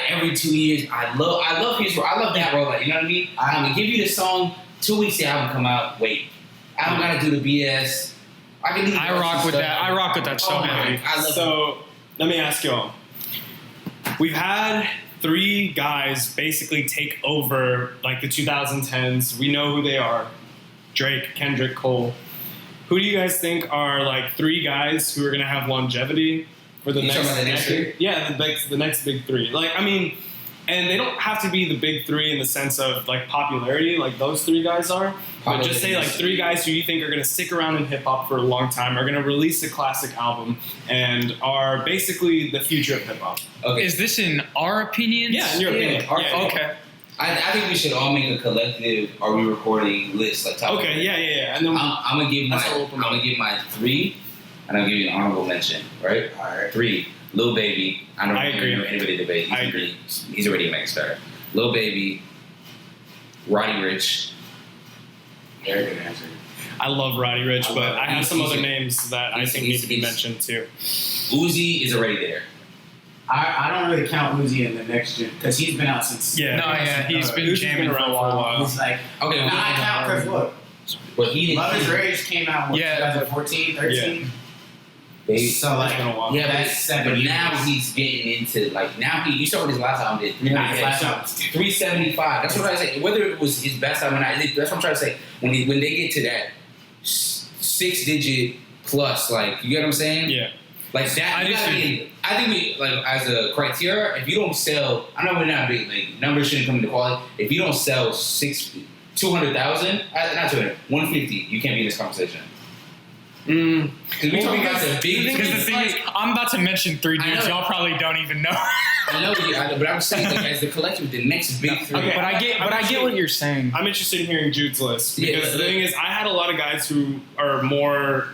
Every 2 years, I love that rollout. You know what I mean? I'm gonna give you the song. 2 weeks the album come out. Wait, I don't gotta do the BS. I can do. I rock with that. I rock with that so Oh my heavy. God, I love it. So let me ask y'all. We've had 3 guys basically take over like the 2010s. We know who they are: Drake, Kendrick, Cole. Who do you guys think are like 3 guys who are gonna have longevity for the You next talking about the next decade? Yeah, the next big 3. Like I mean, And they don't have to be the big three in the sense of like popularity, like those three guys are. But just say like three guys who you think are going to stick around in hip hop for a long time, are going to release a classic album, and are basically the future of hip hop. Okay. Is this in our opinions? Yeah, in your opinion. Yeah, okay. I think we should all make a collective "Are we recording?" list, like top. Okay, yeah. And then I'm gonna give my 3, and I'll give you an honorable mention. Right? All right. 3, Lil Baby. I don't agree. know anybody debate. I agree. He's already a megastar. Lil Baby, Roddy Ricch. Very good answer. I love Roddy Ricch, I but love I have him. some other He's- names that I think need to be he's- mentioned too. Uzi is already there. I don't really count Uzi in the next gen because he's been out since. Yeah. No, yeah, he's been Uzi's jamming for a around while. He's like, Okay, now I count because look, but he Love is Rage came out in Yeah. 2014, 13. They, So like, It's been a while. yeah, that's but 7 but now years. he's getting into like now you saw what his last album did. Yeah, his last album. 375. That's what I say. Whether it was his best album or not, that's what I'm trying to say. When they get to that 6-digit plus, like you get what I'm saying? Yeah. Like that. I think we like as a criteria. If you don't sell, I know we're not big. Like numbers shouldn't come into quality. If you don't sell 200,000, not 200, 150, you can't be in this conversation. Because we Well, talking about the big. Because the thing is, I'm about to mention 3 I dudes know. y'all probably don't even know. I know, but I'm saying like as the collective, the next big 3. Okay. But I get what you're saying. I'm interested in hearing Jude's list Yeah, because but- the thing is, I had a lot of guys who are more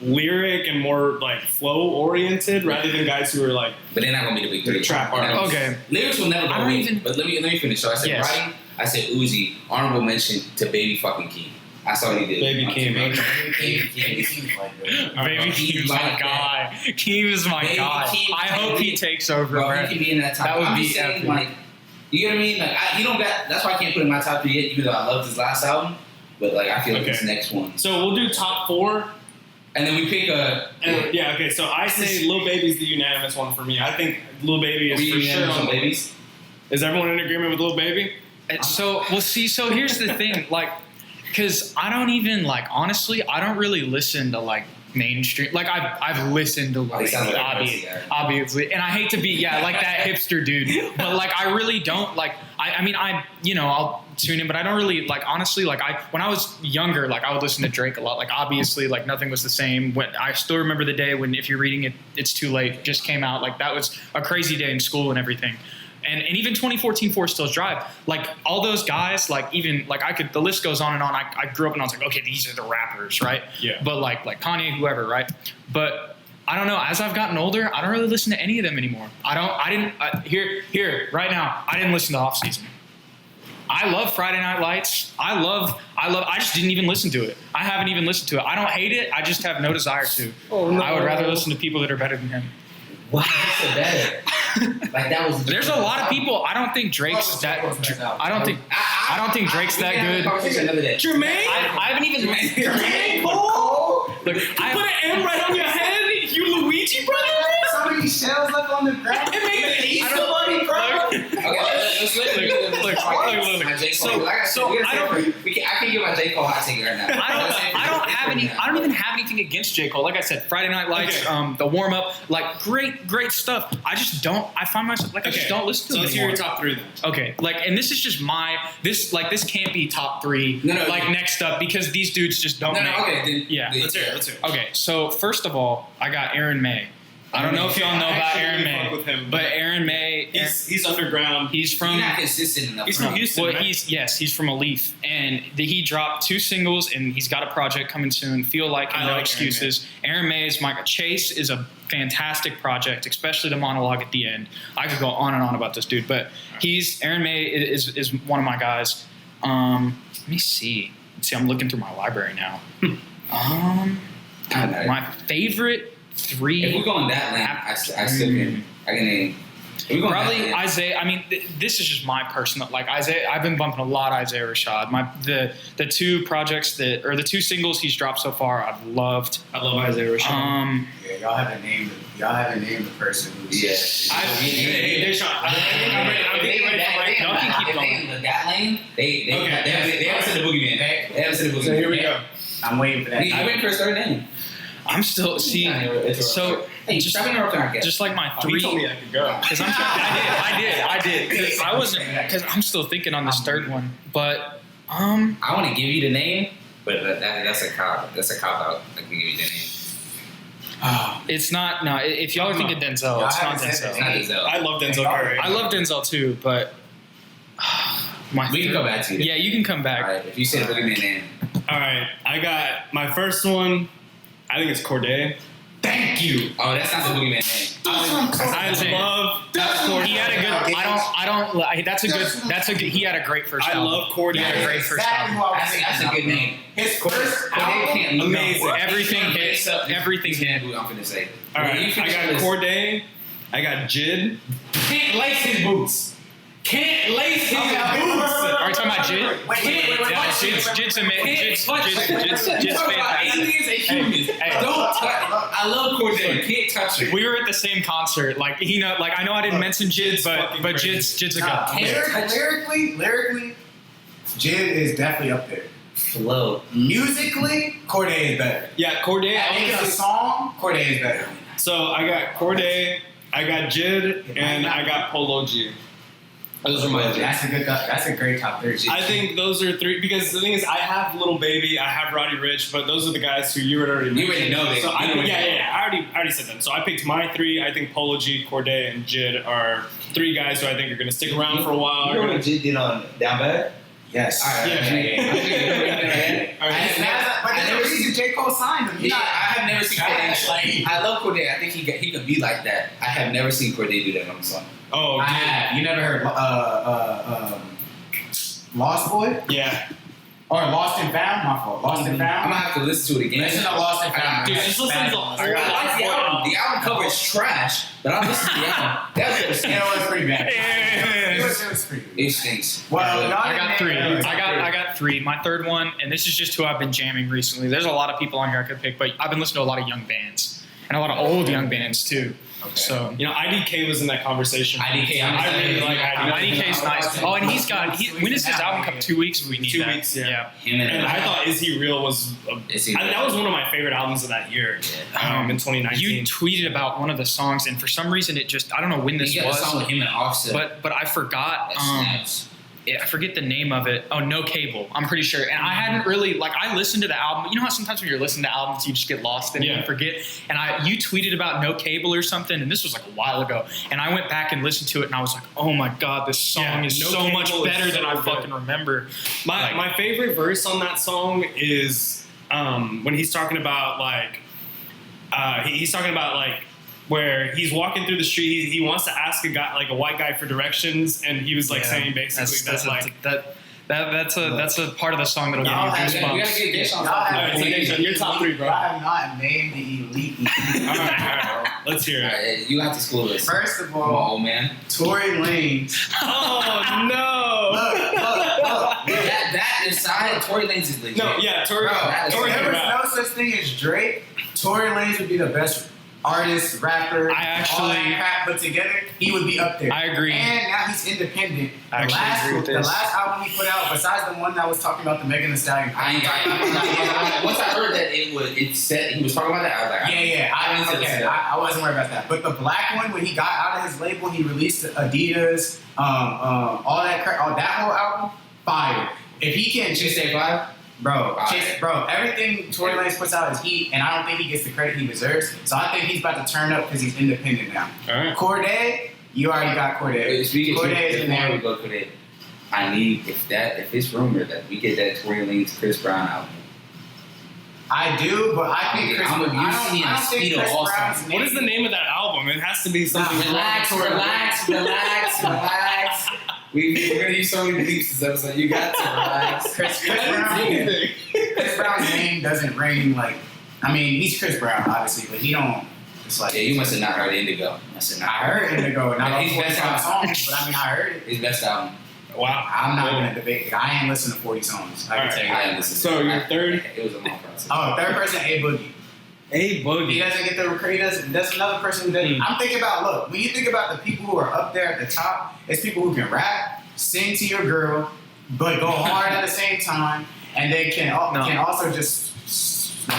lyric and more like flow oriented rather than guys who are like But they're not gonna be the big 3. Trap artists. Okay. Lyrics will never I go don't away. even- But let me finish. So I said Yes. Roddy, I said Uzi, honorable mention to Baby fucking Keem. I saw what he did. Baby Keem. Baby He Keem. seems like that. Baby Keem's Keem's my like guy. Keem is my Baby guy. Keem I can hope he be- takes over, Bro, bro. he can be in that top. That would I'm be just saying, epic. like, you know what I mean? Like, you don't got. That's why I can't put him in my top 3 yet, even though I loved his last album. But like, I feel like Okay. this next one, So we'll do top 4. and then we pick a. And yeah, okay. So I say Lil Baby's the unanimous one for me. I think Lil Baby is Are we for sure unanimous on on the Babies? list. Is everyone in agreement with Lil Baby? So here's the thing, like, because I don't even like honestly, I don't really listen to like mainstream. Like I've listened to He like sounds like a obvious, pussy guy. obviously, and I hate to be like that hipster dude, but like I really don't like. I mean I'll tune in, but I don't really like honestly like when I was younger, like I would listen to Drake a lot. Like obviously like Nothing Was the Same. When I still remember the day when If You're Reading It, It's Too Late just came out. Like that was a crazy day in school and everything. And even 2014 Forest Hills Drive, like all those guys, like even like the list goes on and on. I grew up and I was like, okay, these are the rappers, right? Yeah. But like Kanye, whoever, right? But I don't know. As I've gotten older, I don't really listen to any of them anymore. Here right now, I didn't listen to Off Season. I love Friday Night Lights. I just didn't even listen to it. I haven't even listened to it. I don't hate it. I just have no desire to. Oh, no. I would rather listen to people that are better than him. Wow, that's so better. Like that was. There's a lot of people. I don't think Drake's that. I don't think Drake's that good. Conversation another day. Jermaine? I haven't even. Jermaine Cole? Look, Put an M right on your head, you Luigi brother? So many shells left on the ground. It made the Easter Bunny, bro. I can give my J Cole hot take right now. I don't even have anything against J. Cole. Like I said, Friday Night Lights, Okay. the warm up, like great stuff. I just don't. I find myself like I just don't listen to So them let's hear anymore. your top 3 then. Okay, like, and this is just this can't be top 3. No, like next up because these dudes just don't. No, make okay, then, Yeah. Let's hear it. Okay, so first of all, I got Aaron May. I don't know if y'all know about Actually, Aaron really May, fuck with him, but Aaron May, He's underground. he's from. He's not consistent enough. He's from Houston, Well, right? he's from Leaf, and he dropped 2 singles, and he's got a project coming soon. Feel Like and I No like Excuses. Aaron May is Chase is a fantastic project, especially the monologue at the end. I could go on and on about this dude, but Aaron May is one of my guys. Let me see. I'm looking through my library now. My favorite 3. If we're going that lane, I still can. I can name. If we're going Probably that lane, Isaiah. I mean, this is just my personal like Isaiah. I've been bumping a lot of Isaiah Rashad. The 2 projects the 2 singles he's dropped so far, I've loved. I love Isaiah Rashad. Yeah, y'all haven't named the person who's. Yeah. Y'all can keep going. That lane, they haven't said the boogeyman. They haven't said the boogeyman. So here we go. I'm waiting for that. I wait for his third name. I'm still It's so Hey, stop interrupting our guest. Just like my He three. told me I could go. Because I did. Because I wasn't. Because I'm still thinking on this third one. But I want to give you the name, but that's a cop. That's a cop out. I can give you the name. it's not. No, if y'all are thinking Denzel, it's not It's Denzel. not Denzel. I love Denzel Curry. I love Denzel too, but We can go back to you. Yeah, you can come back. All right, if you say the boogeyman name. All right, I got my first one. I think it's Corday. Thank you. Oh, that's not the boogeyman name. I love Corday. He had a good. I don't. That's a good. He had a great first I album. love Corday. He had a great first Exactly album. who I was That's thinking a good of. name. His first Corday album, can't amazing. Everything hits. Everything hit. I'm gonna say. All right, When you I finish got this- Corday. I got Jude. Can't lace his boots. Can't lace his boots. Are you talking about Jid? Wait. Yeah, Jid's fantastic. Aliens and humans. Hey. Don't touch. I love Corday. Can't touch it. We were at the same concert. Like I know I didn't mention Jid, but Jid's a Nah, good. lyrically, Jid is definitely up there. Flow. Musically, Corday is better. Yeah, Corday. As a song, Corday is better. So I got Corday, I got Jude, and I got Polo G. Those are my three. That's a great top 3. I think those are three because the thing is, I have Little Baby, I have Roddy Ricch, but those are the guys who you had already mentioned. You already know them. So I You think, already I already said them. So I picked my three. I think Polo G, Corday, and Jid are three guys who I think are going to stick around for a while. You know what Jid did on Down Bad? Yes. All right. All right. But there's a reason J. Cole signed him. I have never seen Corday. I love Corday. I think he could be like that. I have never seen Corday do that on a song. Oh, I dude. have. You never heard Lost Boy? Yeah. Or Lost and Found? My fault. Lost and I'm Found? gonna have to listen to it again. Listen to Lost and Found. Dude, just listen to the I like the album. The album cover is trash, but I listen to the album. That was It was pretty bad. Yeah. It was pretty good. it stinks. Well, y'all I got didn't three. name- I got three. My third one, and this is just who I've been jamming recently. There's a lot of people on here I could pick, but I've been listening to a lot of young bands and a lot of old young bands too. Okay. So You know, IDK was in that conversation. IDK, I really like IDK. IDK's nice. Oh, and when is his album come? 2 weeks? We need 2 that. weeks, yeah. Him And I thought Is He Real was that was one of my favorite albums of that year. In 2019. You tweeted about one of the songs, and for some reason it just I don't know when this He got a song was, with him and Offset. but I forgot. That snaps. I forget the name of it. Oh, No Cable. I'm pretty sure. And I hadn't really I listened to the album. You know how sometimes when you're listening to albums, you just get lost in it and forget. And you tweeted about No Cable or something, and this was like a while ago. And I went back and listened to it, and I was like, oh my god, this song is No so Cable much is better than so I good. fucking remember. My favorite verse on that song is when he's talking about where he's walking through the street. He wants to ask a white guy for directions, and he was saying basically that's a part of the song that'll give Y'all you have- We gotta goosebumps. get Gage on Y'all top. have Alright, so named Gage, your top three, bro. I have not named the elite. all right. Let's hear it. Alright, you have to school this. First of Come on, all, old man. Tory Lanez. Oh no! Look. That aside, Tory Lanez is legit. No, yeah, Tory. Bro, that is- Tory If can there was rap. no such thing as Drake, Tory Lanez would be the best artist, rapper, I actually- all that crap put together. He would be up there. I agree. And now he's independent. I actually agree with The this. last album he put out, besides the one that was talking about the Megan Thee Stallion. Once I heard that it said he was talking about that, I was like, I wasn't worried about that. But the black one, when he got out of his label, he released Adidas, all that crap, that whole album, fire. If he can Did you just say 5? Bro, everything Tory Lanez puts out is heat, and I don't think he gets the credit he deserves. So I think he's about to turn up because he's independent now. All right. Corday, you already got Corday. Speaking Corday is in before we there. go Corday, I need if it's rumored that we get that Tory Lanez Chris Brown album. I do, but I think Chris. I'm a I don't think Speedo Chris All-Star. Brown's What is the name of that album? It has to be something. Relax. We're gonna use so many beeps this episode. You got to relax. Chris Brown's name doesn't ring like. I mean, he's Chris Brown, obviously, but he don't. It's like Yeah, you must have not heard Indigo. I heard Indigo, not all His best 45 album. songs, but I mean, I heard it. His best album. Wow. I'm not gonna debate it. I ain't listened to 40 songs. I can Alright, tell you I that. didn't listen. So to your it. third? It was a long process. Oh, third person, A Boogie. A He Boogie. doesn't get the recruit. That's another person who doesn't. I'm thinking about, look, when you think about the people who are up there at the top, it's people who can rap, sing to your girl, but go hard at the same time, and they can also just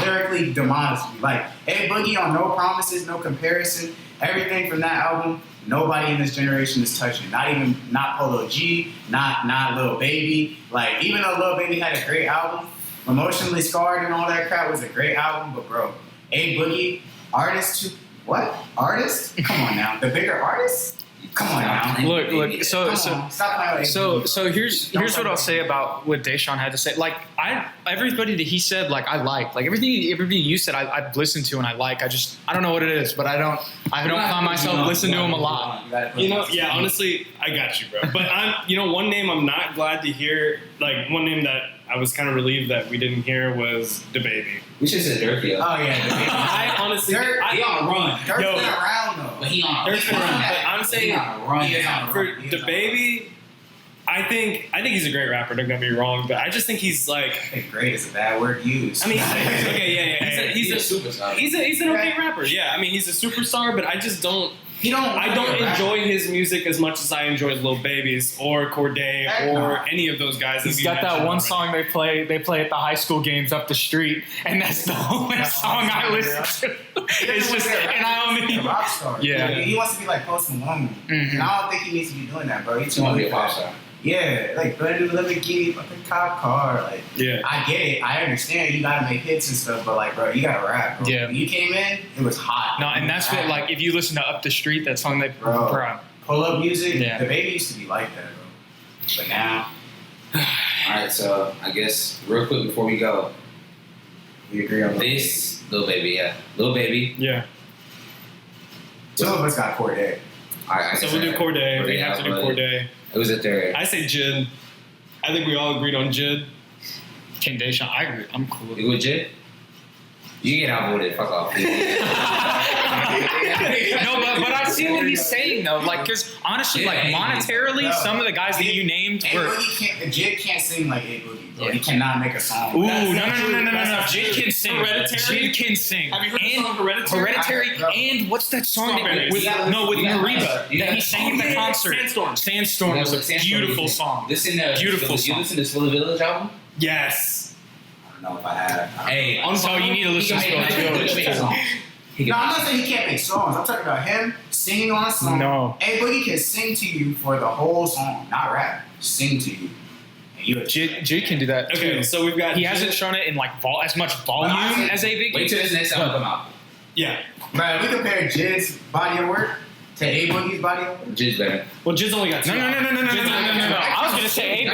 lyrically demolished me. Like, A Boogie on No Promises, No Comparison, everything from that album, nobody in this generation is touching. Not Polo G, not Lil Baby. Like, even though Lil Baby had a great album, Emotionally Scarred and all that crap was a great album, but bro, A Boogie, artist? Come on now. The bigger artist? Come on now. Look. So here's what I'll say about what Deshaun had to say. Like everybody that he said, like I like everything you said. I've listened to and I like. I don't know what it is, but I don't find myself listening to him a lot. Yeah. Honestly, I got you, bro. But one name I'm not glad to hear. Like one name that I was kind of relieved that we didn't hear was DaBaby. We should say Dirk, yo. Oh yeah, DaBaby. I honestly, he on a run. Dirk's been around though. But he on Dirk's been around. But I'm saying for DaBaby, I think he's a great rapper. Don't get me wrong, but I just think he's like. I think great is a bad word used. I mean, okay, yeah. He's a superstar. He's an okay rapper. Yeah, I mean, he's a superstar, but I just don't. I don't enjoy his music as much as I enjoy Lil Baby's or Corday or any of those guys. He's got that one song they play at the high school games up the street, and that's the only song I listen to. It's just, and I only a rock star. Yeah. He wants to be like Post Malone, and I don't think he needs to be doing that, bro. He's too want to old be a pop star. Yeah, like brand new Lamborghini, fucking cop car. Like, yeah, I get it. I understand you gotta make hits and stuff, but like, bro, you gotta rap. Bro. Yeah. When you came in, it was hot. No, and that's what like if you listen to Up the Street, that song that pull up music. Yeah. DaBaby used to be like that, bro. But now, all right. So I guess real quick before we go, we agree on this Lil Baby. Yeah, Lil Baby. Yeah. Two of us got Corday. All right. So we do Corday. We have to do Corday. It was at there. I say Jude. I think we all agreed on Jude. King Deshaun, I agree. I'm cool with You with Jid? You get outvoted. Fuck off. No, but I see what he's saying though. Like, because honestly, like monetarily, some of the guys that you named were. Jid can't sing like A Boogie, bro. He cannot make a song. Ooh, no. Jid can sing. Jid can sing. Have you heard the song Hereditary? And what's that song with Mariba that he sang at the concert? Sandstorm was a beautiful song. Beautiful song. You listen to Swilla Village album? Yes. I don't know if I have. Hey, so you need to listen to it. No, I'm not saying he can't make songs. I'm talking about him singing on a song. No. A Boogie can sing to you for the whole song, not rap. Sing to you. Jid can do that too. Okay, so we've got. He hasn't shown it in like as much volume as A Boogie. Wait till this next album come out. Yeah. But we compare Jid's body of work to A Boogie's body of work. Jid's better. Well, Jid's only got two. No. I was gonna say A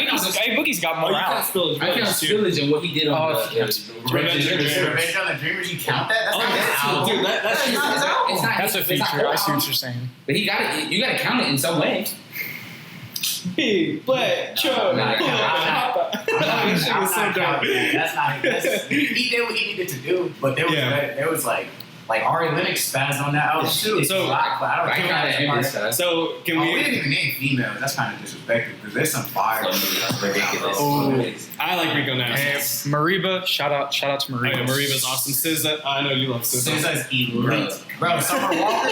Boogie's got more out. I count Spillage and what he did on Revenge on the Dreamers. You count that? That's not his album. That's a feature. I see what you're saying. But you gotta count it in some way. Big black truck. That's not. He did what he needed to do, but there was like Ari Lennox spazzed on that album too. So So can we? We didn't even name females. That's kind of disrespectful because there's some fire. Ridiculous. I like Rico now. Mariba, shout out to Mariba. Oh, yeah, Mariba's awesome. SZA, I know you love SZA. SZA's elite, bro. Summer Walker,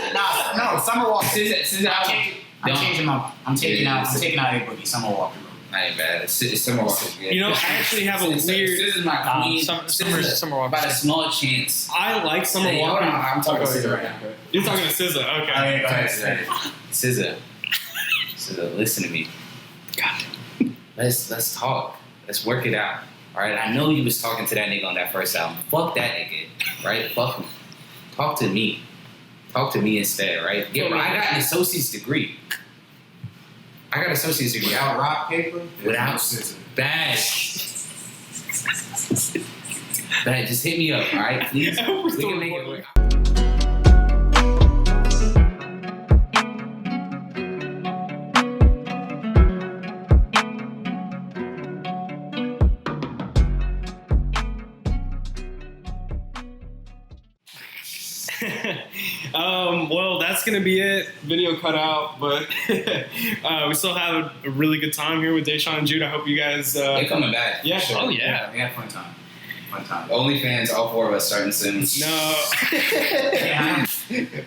Summer Walker. SZA. I'm taking out A Boogie. Summer Walker. I ain't bad. Summer Walker's good. You know, I actually have a weird. This is my queen. Summer Walker. By a small chance. I like Summer Walker. I'm talking to SZA right now. You're talking to SZA. Okay. Go ahead. SZA, listen to me. God, let's talk. Let's work it out. All right. I know you was talking to that nigga on that first album. Fuck that nigga. Right. Fuck him. Talk to me. Talk to me instead. Right. I got an associate's degree. Without rock paper. Without bad. Bad. Just hit me up. All right. Please. We can make it work. Well, that's going to be it. Video cut out, but we still have a really good time here with Deshaun and Jude. I hope you guys... They're coming back. Yeah. Sure. Oh, yeah. We had fun time. OnlyFans, all four of us starting soon. No.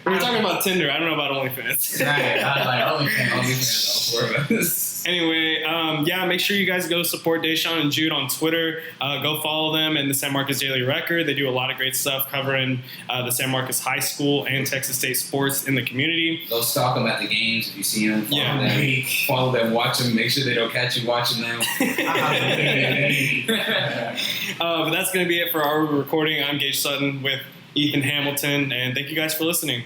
We're talking about Tinder. I don't know about OnlyFans. Right. I was like, OnlyFans. OnlyFans, all four of us. Anyway, make sure you guys go support Deshaun and Jude on Twitter. Go follow them in the San Marcos Daily Record. They do a lot of great stuff covering the San Marcos High School and Texas State sports in the community. Go stalk them at the games if you see them. Follow them, watch them. Make sure they don't catch you watching them. But that's going to be it for our recording. I'm Gage Sutton with Ethan Hamilton, and thank you guys for listening.